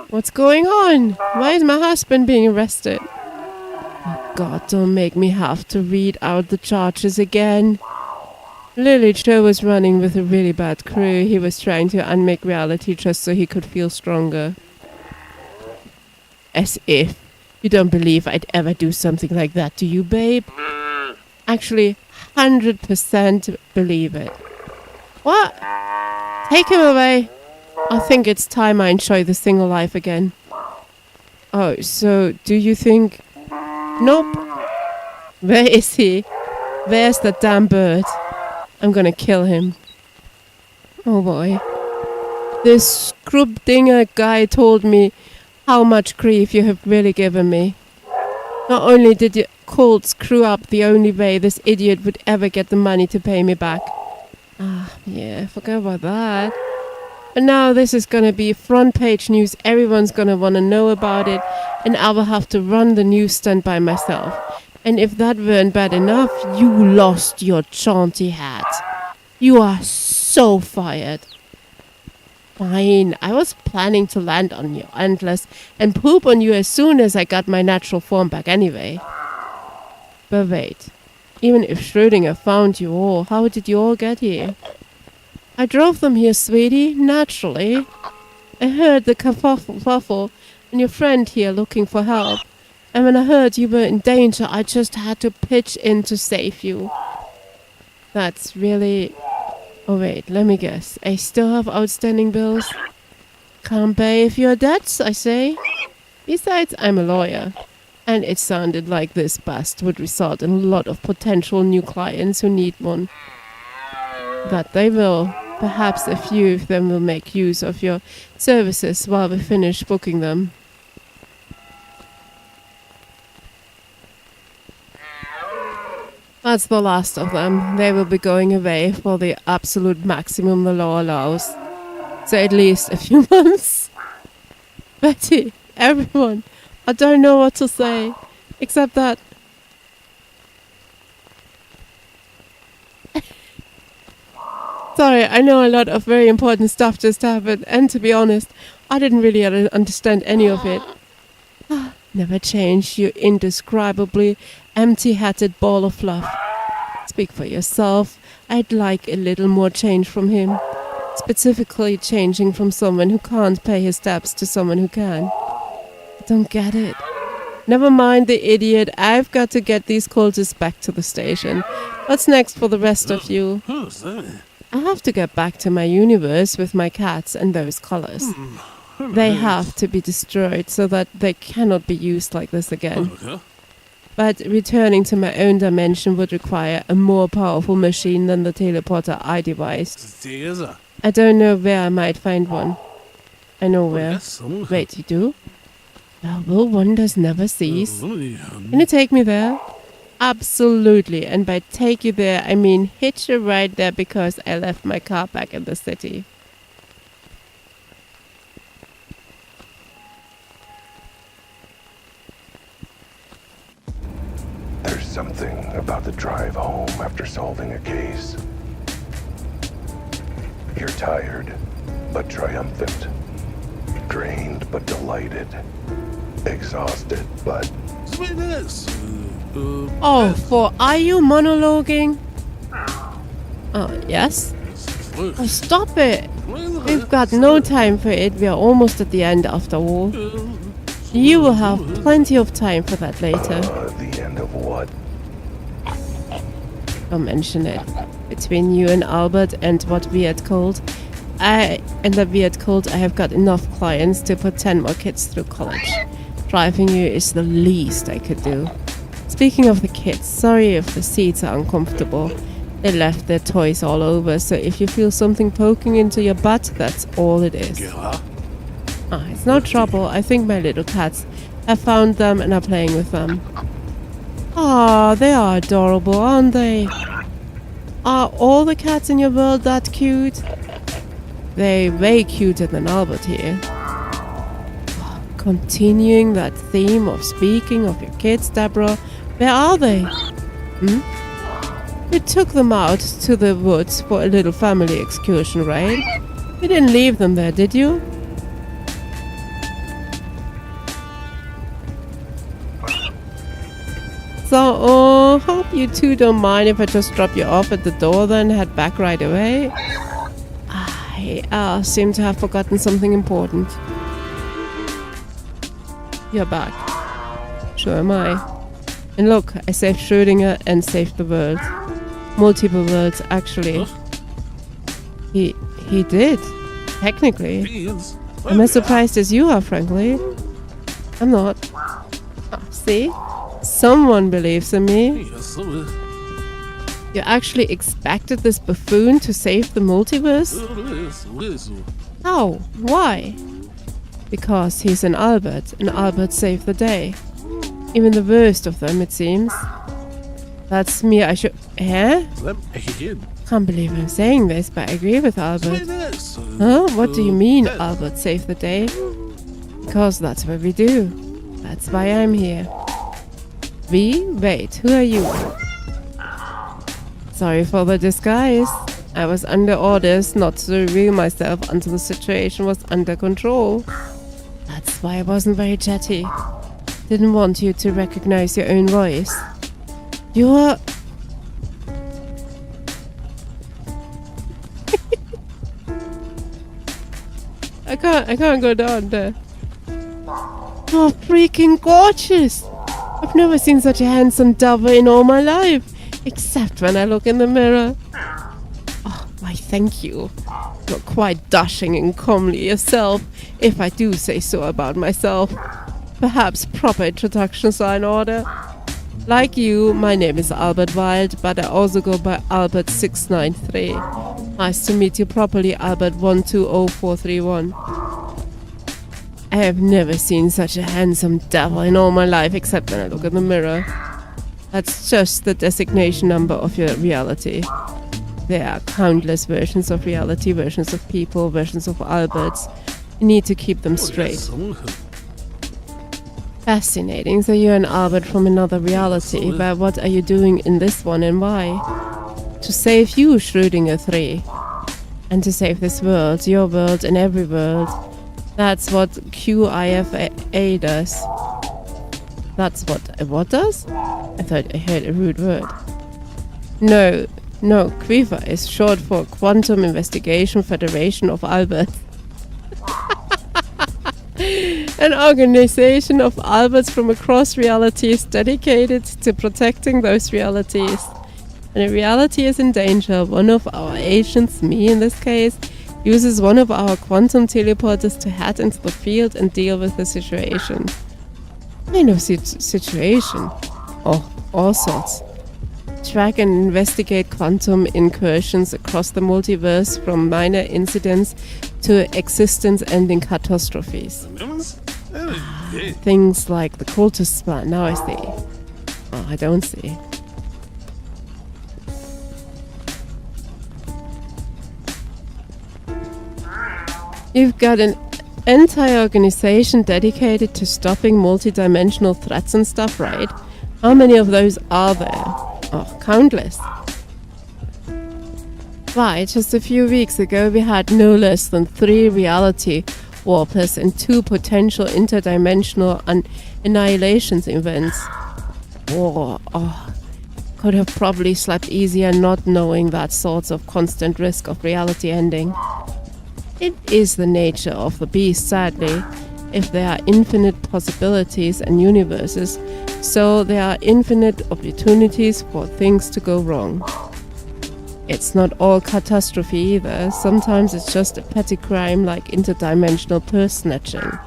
What's going on? Why is my husband being arrested? Oh God, don't make me have to read out the charges again. Lily Joe was running with a really bad crew. He was trying to unmake reality just so he could feel stronger. As if. You don't believe I'd ever do something like that, do you, babe? Actually, 100% believe it. What? Take him away. I think it's time I enjoy the single life again. Oh, so do you think... Nope. Where is he? Where's that damn bird? I'm gonna kill him. Oh boy. This Scrubdinger guy told me how much grief you have really given me. Not only did you cold screw up the only way this idiot would ever get the money to pay me back. Ah, yeah, forget about that. But now this is gonna be front page news. Everyone's gonna wanna know about it, and I will have to run the news stand by myself. And if that weren't bad enough, you lost your jaunty hat. You are so fired. Fine, I was planning to land on your antlers and poop on you as soon as I got my natural form back anyway. But wait, even if Schrödinger found you all, how did you all get here? I drove them here, sweetie, naturally. I heard the kerfuffle and your friend here looking for help. And when I heard you were in danger, I just had to pitch in to save you. That's really... Oh wait, let me guess. I still have outstanding bills? Can't pay if you're debts, I say. Besides, I'm a lawyer. And it sounded like this bust would result in a lot of potential new clients who need one. That they will. Perhaps a few of them will make use of your services while we finish booking them. That's the last of them. They will be going away for the absolute maximum the law allows. So at least a few months. Betty, everyone, I don't know what to say. Except that... Sorry, I know a lot of very important stuff just happened, and to be honest, I didn't really understand any of it. Never change, you indescribably empty-hatted ball of fluff. Speak for yourself. I'd like a little more change from him. Specifically changing from someone who can't pay his debts to someone who can. I don't get it. Never mind the idiot. I've got to get these cultists back to the station. What's next for the rest of you? I have to get back to my universe with my cats and those collars. They have to be destroyed so that they cannot be used like this again. But returning to my own dimension would require a more powerful machine than the teleporter I devised. I don't know where I might find one. I know where. Wait, you do? Well, will wonders never cease? Can you take me there? Absolutely, and by take you there, I mean hitch a ride there because I left my car back in the city. There's something about the drive home after solving a case. You're tired, but triumphant. Drained, but delighted. Exhausted, but... Oh, are you monologuing? Oh, yes? Oh, stop it! We've got no time for it. We are almost at the end after all. You will have plenty of time for that later. The end of what? Don't mention it. Between you and Albert and what we had called, I have got enough clients to put 10 more kids through college. Driving you is the least I could do. Speaking of the kids, sorry if the seats are uncomfortable. They left their toys all over, so if you feel something poking into your butt, that's all it is. It's no trouble. I think my little cats have found them and are playing with them. Ah, they are adorable, aren't they? Are all the cats in your world that cute? They're way cuter than Albert here. Continuing that theme of speaking of your kids, Deborah, where are they? You took them out to the woods for a little family excursion, right? You didn't leave them there, did you? So, hope you two don't mind if I just drop you off at the door then head back right away. I seem to have forgotten something important. You're back. Sure am I. And look, I saved Schrödinger and saved the world. Multiple worlds, actually. He did. Technically. I'm as surprised as you are, frankly. I'm not. Oh, see? Someone believes in me. You actually expected this buffoon to save the multiverse? How? Why? Because he's an Albert, and Albert saved the day. Even the worst of them, it seems. That's me, I should... Eh? Can't believe I'm saying this, but I agree with Albert. Huh? What do you mean, Albert saved the day? Because that's what we do. That's why I'm here. We? Wait, who are you? Sorry for the disguise. I was under orders not to reveal myself until the situation was under control. That's why I wasn't very chatty. Didn't want you to recognize your own voice. You're... I can't go down there. You're freaking gorgeous! I've never seen such a handsome devil in all my life, except when I look in the mirror. Oh, why thank you. You're quite dashing and comely yourself, if I do say so about myself. Perhaps proper introductions are in order. Like you, my name is Albert Wilde, but I also go by Albert693. Nice to meet you properly, Albert120431. I have never seen such a handsome devil in all my life, except when I look in the mirror. That's just the designation number of your reality. There are countless versions of reality, versions of people, versions of Alberts. You need to keep them straight. Fascinating, so you're an Albert from another reality, but what are you doing in this one and why? To save you, Schrödinger 3. And to save this world, your world and every world. That's what QIFA does. That's what does? I thought I heard a rude word. No, QIFA is short for Quantum Investigation Federation of Albert. An organization of Alberts from across realities dedicated to protecting those realities. When a reality is in danger, one of our agents, me in this case, uses one of our quantum teleporters to head into the field and deal with the situation. Kind of situation? Oh, all sorts. Track and investigate quantum incursions across the multiverse from minor incidents to existence-ending catastrophes. Things like the cultist plan, now I see. Oh, I don't see. You've got an entire organization dedicated to stopping multidimensional threats and stuff, right? How many of those are there? Oh, countless. Why, just a few weeks ago we had no less than 3 reality warpers and 2 potential interdimensional annihilations events. Could have probably slept easier not knowing that sorts of constant risk of reality ending. It is the nature of the beast, sadly. If there are infinite possibilities and universes, so there are infinite opportunities for things to go wrong. It's not all catastrophe either. Sometimes it's just a petty crime like interdimensional purse snatching.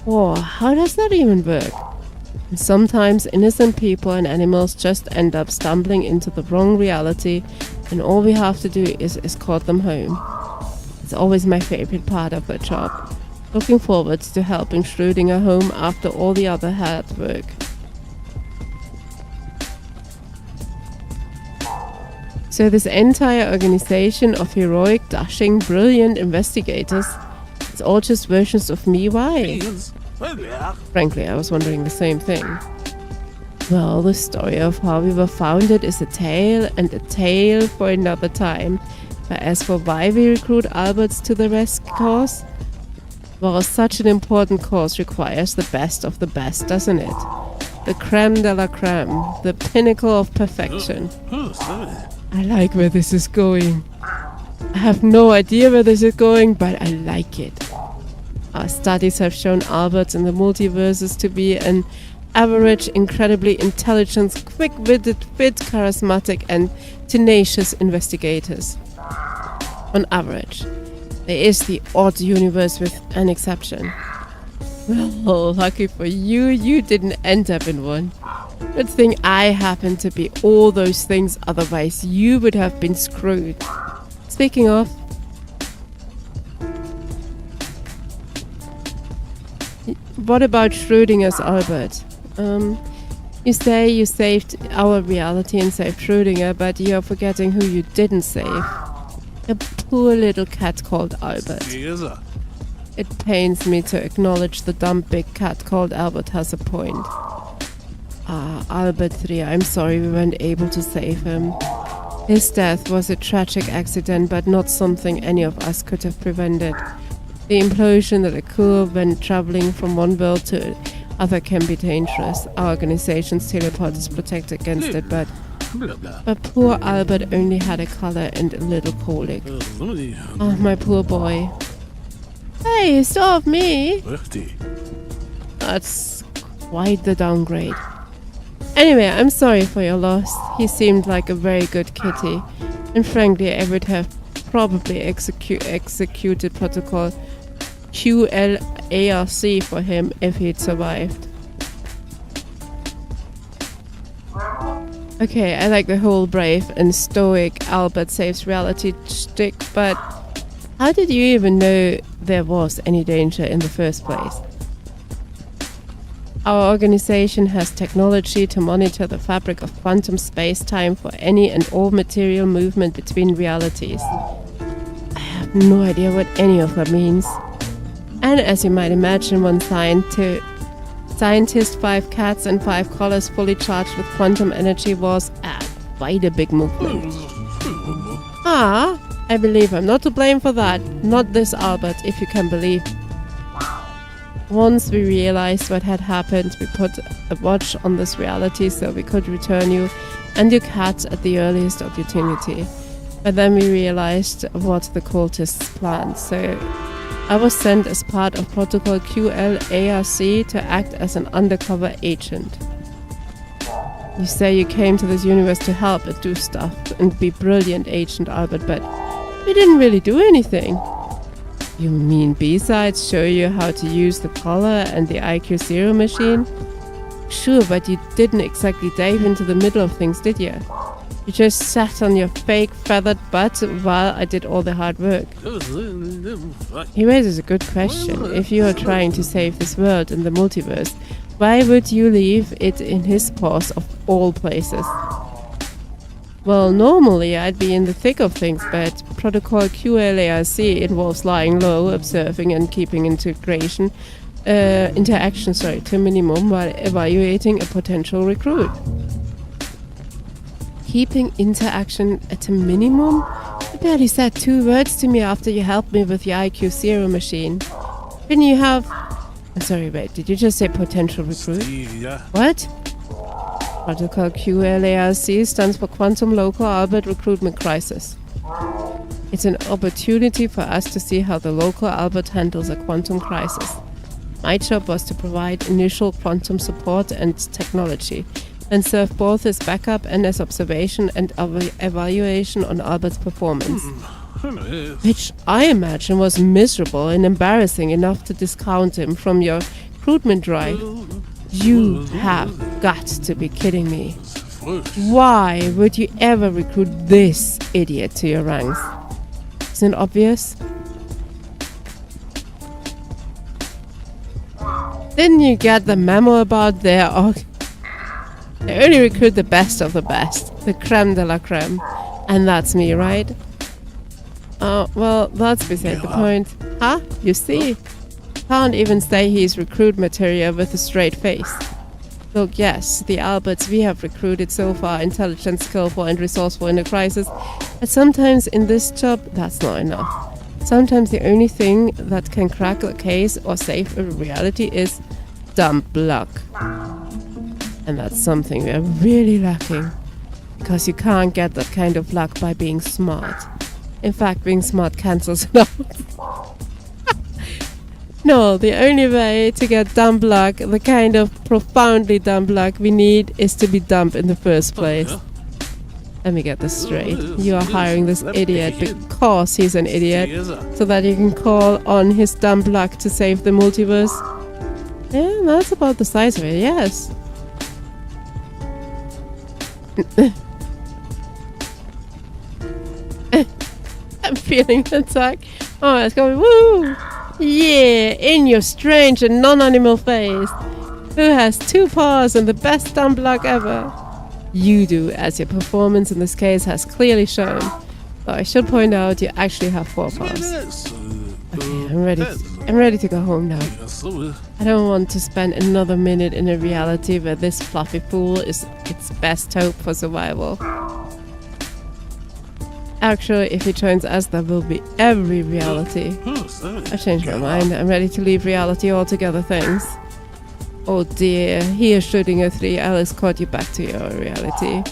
How does that even work? And sometimes innocent people and animals just end up stumbling into the wrong reality, and all we have to do is escort them home. It's always my favorite part of the job. Looking forward to helping Schrödinger home after all the other hard work. So this entire organization of heroic, dashing, brilliant investigators is all just versions of me? Why? Frankly, I was wondering the same thing. Well, the story of how we were founded is a tale, and a tale for another time. But as for why we recruit Alberts to the rescue cause, well, such an important cause requires the best of the best, doesn't it? The creme de la creme, the pinnacle of perfection. I like where this is going. I have no idea where this is going, but I like it. Our studies have shown Alberts in the multiverses to be an average, incredibly intelligent, quick-witted, fit, charismatic, and tenacious investigators. On average. There is the odd universe with an exception. Well, lucky for you, you didn't end up in one. Good thing I happen to be all those things, otherwise you would have been screwed. Speaking of, what about Schrödinger's Albert? You say you saved our reality and saved Schrödinger, but you're forgetting who you didn't save. A poor little cat called Albert. It pains me to acknowledge the dumb big cat called Albert has a point. Albert 3, I'm sorry we weren't able to save him. His death was a tragic accident, but not something any of us could have prevented. The implosion that occurred when traveling from one world to other can be dangerous. Our organization's teleport is protected against it, but poor Albert only had a color and a little colic. Oh, my poor boy. Hey, stop me! That's quite the downgrade. Anyway, I'm sorry for your loss. He seemed like a very good kitty, and frankly, I would have probably executed protocol QLARC for him if he'd survived. Okay, I like the whole brave and stoic Albert saves reality shtick, but how did you even know there was any danger in the first place? Our organization has technology to monitor the fabric of quantum space-time for any and all material movement between realities. I have no idea what any of that means. And as you might imagine, one scientist, 5 cats and 5 collars fully charged with quantum energy was quite a big movement. I believe I'm not to blame for that. Not this Albert, if you can believe. Once we realized what had happened, we put a watch on this reality so we could return you and your cat at the earliest opportunity. But then we realized what the cultists planned, so I was sent as part of Protocol QLARC to act as an undercover agent. You say you came to this universe to help and do stuff and be brilliant, Agent Albert, but we didn't really do anything. You mean besides show you how to use the collar and the IQ0 machine? Sure, but you didn't exactly dive into the middle of things, did you? You just sat on your fake feathered butt while I did all the hard work. He raises a good question. If you are trying to save this world and the multiverse, why would you leave it in his paws of all places? Well, normally I'd be in the thick of things, but Protocol QLARC involves lying low, observing and keeping interaction to a minimum while evaluating a potential recruit. Keeping interaction at a minimum? You barely said 2 words to me after you helped me with the IQ0 machine. Didn't you have... I'm sorry, wait, did you just say potential recruit? What? Protocol QLARC stands for Quantum Local Albert Recruitment Crisis. It's an opportunity for us to see how the local Albert handles a quantum crisis. My job was to provide initial quantum support and technology, and serve both as backup and as observation and evaluation on Albert's performance. Which I imagine was miserable and embarrassing enough to discount him from your recruitment drive. You have got to be kidding me. Why would you ever recruit this idiot to your ranks? Isn't it obvious? Didn't you get the memo about they only recruit the best of the best, the creme de la creme. And that's me, right? Oh, well, that's beside the point. Huh? You see? Can't even say he's recruit material with a straight face. Look, yes, the Alberts we have recruited so far, intelligent, skillful, and resourceful in a crisis. But sometimes in this job, that's not enough. Sometimes the only thing that can crack a case or save a reality is dumb luck. And that's something we are really lacking. Because you can't get that kind of luck by being smart. In fact, being smart cancels it out. No, the only way to get dumb luck, the kind of profoundly dumb luck we need, is to be dumb in the first place. Let me get this straight. You are hiring this idiot because he's an idiot, so that you can call on his dumb luck to save the multiverse? Yeah, that's about the size of it, yes. I'm feeling the attack. Oh, it's going, woo! Yeah, in your strange and non-animal face. Who has 2 paws and the best dumb luck ever? You do, as your performance in this case has clearly shown. Though I should point out you actually have 4 paws. Okay, I'm ready to go home now. I don't want to spend another minute in a reality where this fluffy fool is its best hope for survival. Actually, if he joins us, that will be every reality. I've changed my mind. I'm ready to leave reality altogether, thanks. Oh dear, he is shooting a 3. I'll escort you back to your reality.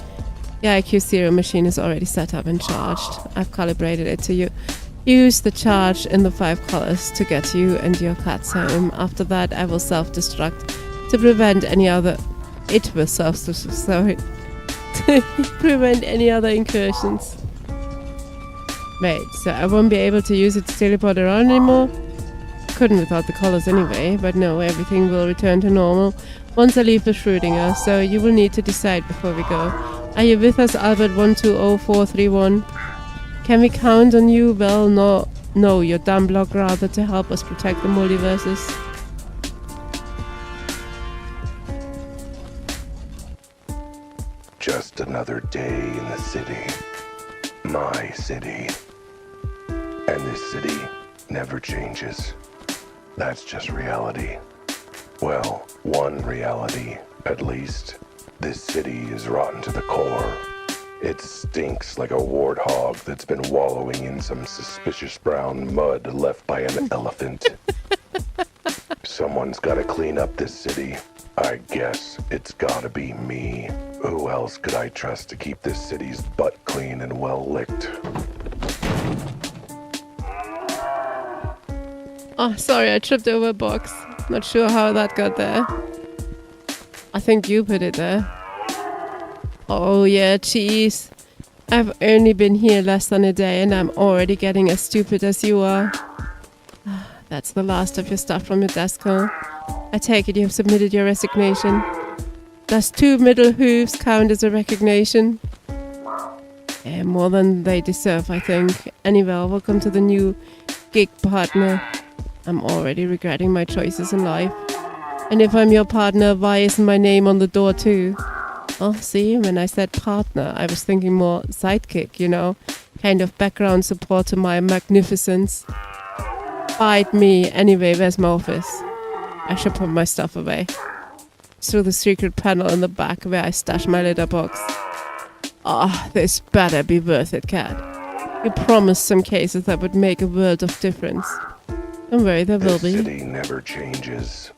The IQ Zero machine is already set up and charged. I've calibrated it to you. Use the charge in the 5 colors to get you and your cats home. After that, I will self-destruct to prevent any other... It will self-destruct, sorry. To prevent any other incursions. Wait, so I won't be able to use it to teleport around anymore? Couldn't without the colors anyway, but no, everything will return to normal once I leave the Schrödinger, so you will need to decide before we go. Are you with us, Albert 120431? Can we count on you? Well, no, your dumb luck rather, to help us protect the multiverses. Just another day in the city. My city. And this city never changes. That's just reality. Well, one reality, at least. This city is rotten to the core. It stinks like a warthog that's been wallowing in some suspicious brown mud left by an elephant. Someone's gotta clean up this city. I guess it's gotta be me. Who else could I trust to keep this city's butt clean and well licked? Oh, sorry, I tripped over a box. Not sure how that got there. I think you put it there. Oh yeah, jeez. I've only been here less than a day and I'm already getting as stupid as you are. That's the last of your stuff from your desk, huh? I take it you have submitted your resignation. Does 2 middle hooves count as a resignation? Yeah, more than they deserve, I think. Anyway, welcome to the new gig partner. I'm already regretting my choices in life. And if I'm your partner, why isn't my name on the door too? Oh, see, when I said partner, I was thinking more sidekick, you know, kind of background support to my magnificence. Bite me. Anyway, where's my office? I should put my stuff away. It's through the secret panel in the back where I stash my litter box. Ah, this better be worth it, cat. You promised some cases that would make a world of difference. Don't worry, there will be. The city never changes.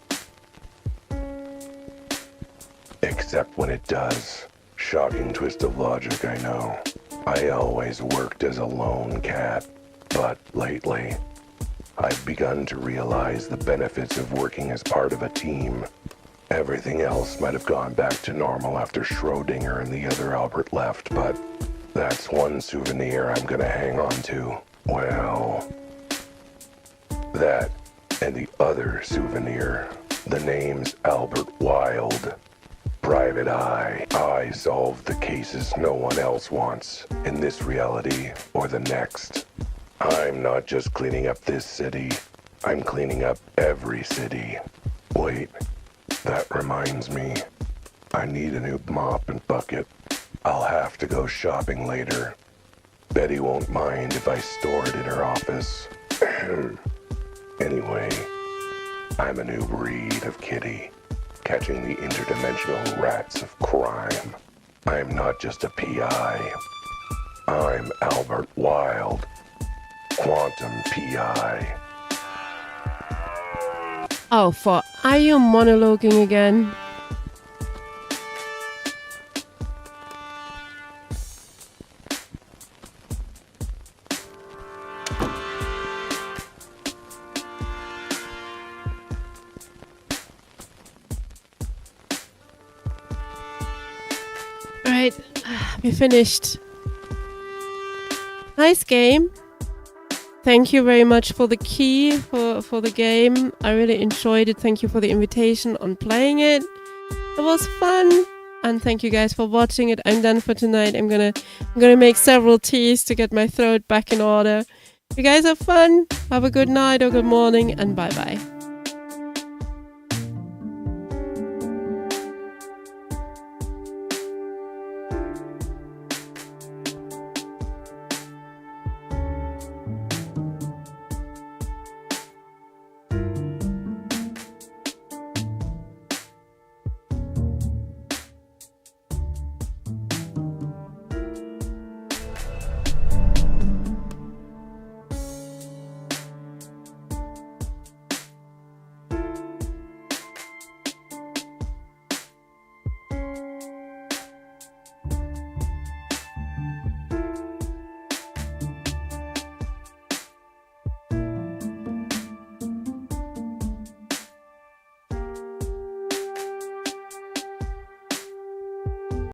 Except when it does. Shocking twist of logic, I know. I always worked as a lone cat, but lately, I've begun to realize the benefits of working as part of a team. Everything else might have gone back to normal after Schrödinger and the other Albert left, but that's one souvenir I'm gonna hang on to. Well, that and the other souvenir. The name's Albert Wilde. Private Eye. I solve the cases no one else wants, in this reality or the next. I'm not just cleaning up this city, I'm cleaning up every city. Wait, that reminds me. I need a new mop and bucket. I'll have to go shopping later. Betty won't mind if I store it in her office. Anyway, I'm a new breed of kitty, catching the interdimensional rats of crime. I'm not just a PI. I'm Albert Wilde, Quantum PI. Oh, are you monologuing again? Right, we finished. Nice game. Thank you very much for the key for the game. I really enjoyed it. Thank you for the invitation on playing it. It was fun. And thank you guys for watching it. I'm done for tonight. I'm gonna make several teas to get my throat back in order. You guys have fun. Have a good night or good morning, and bye bye.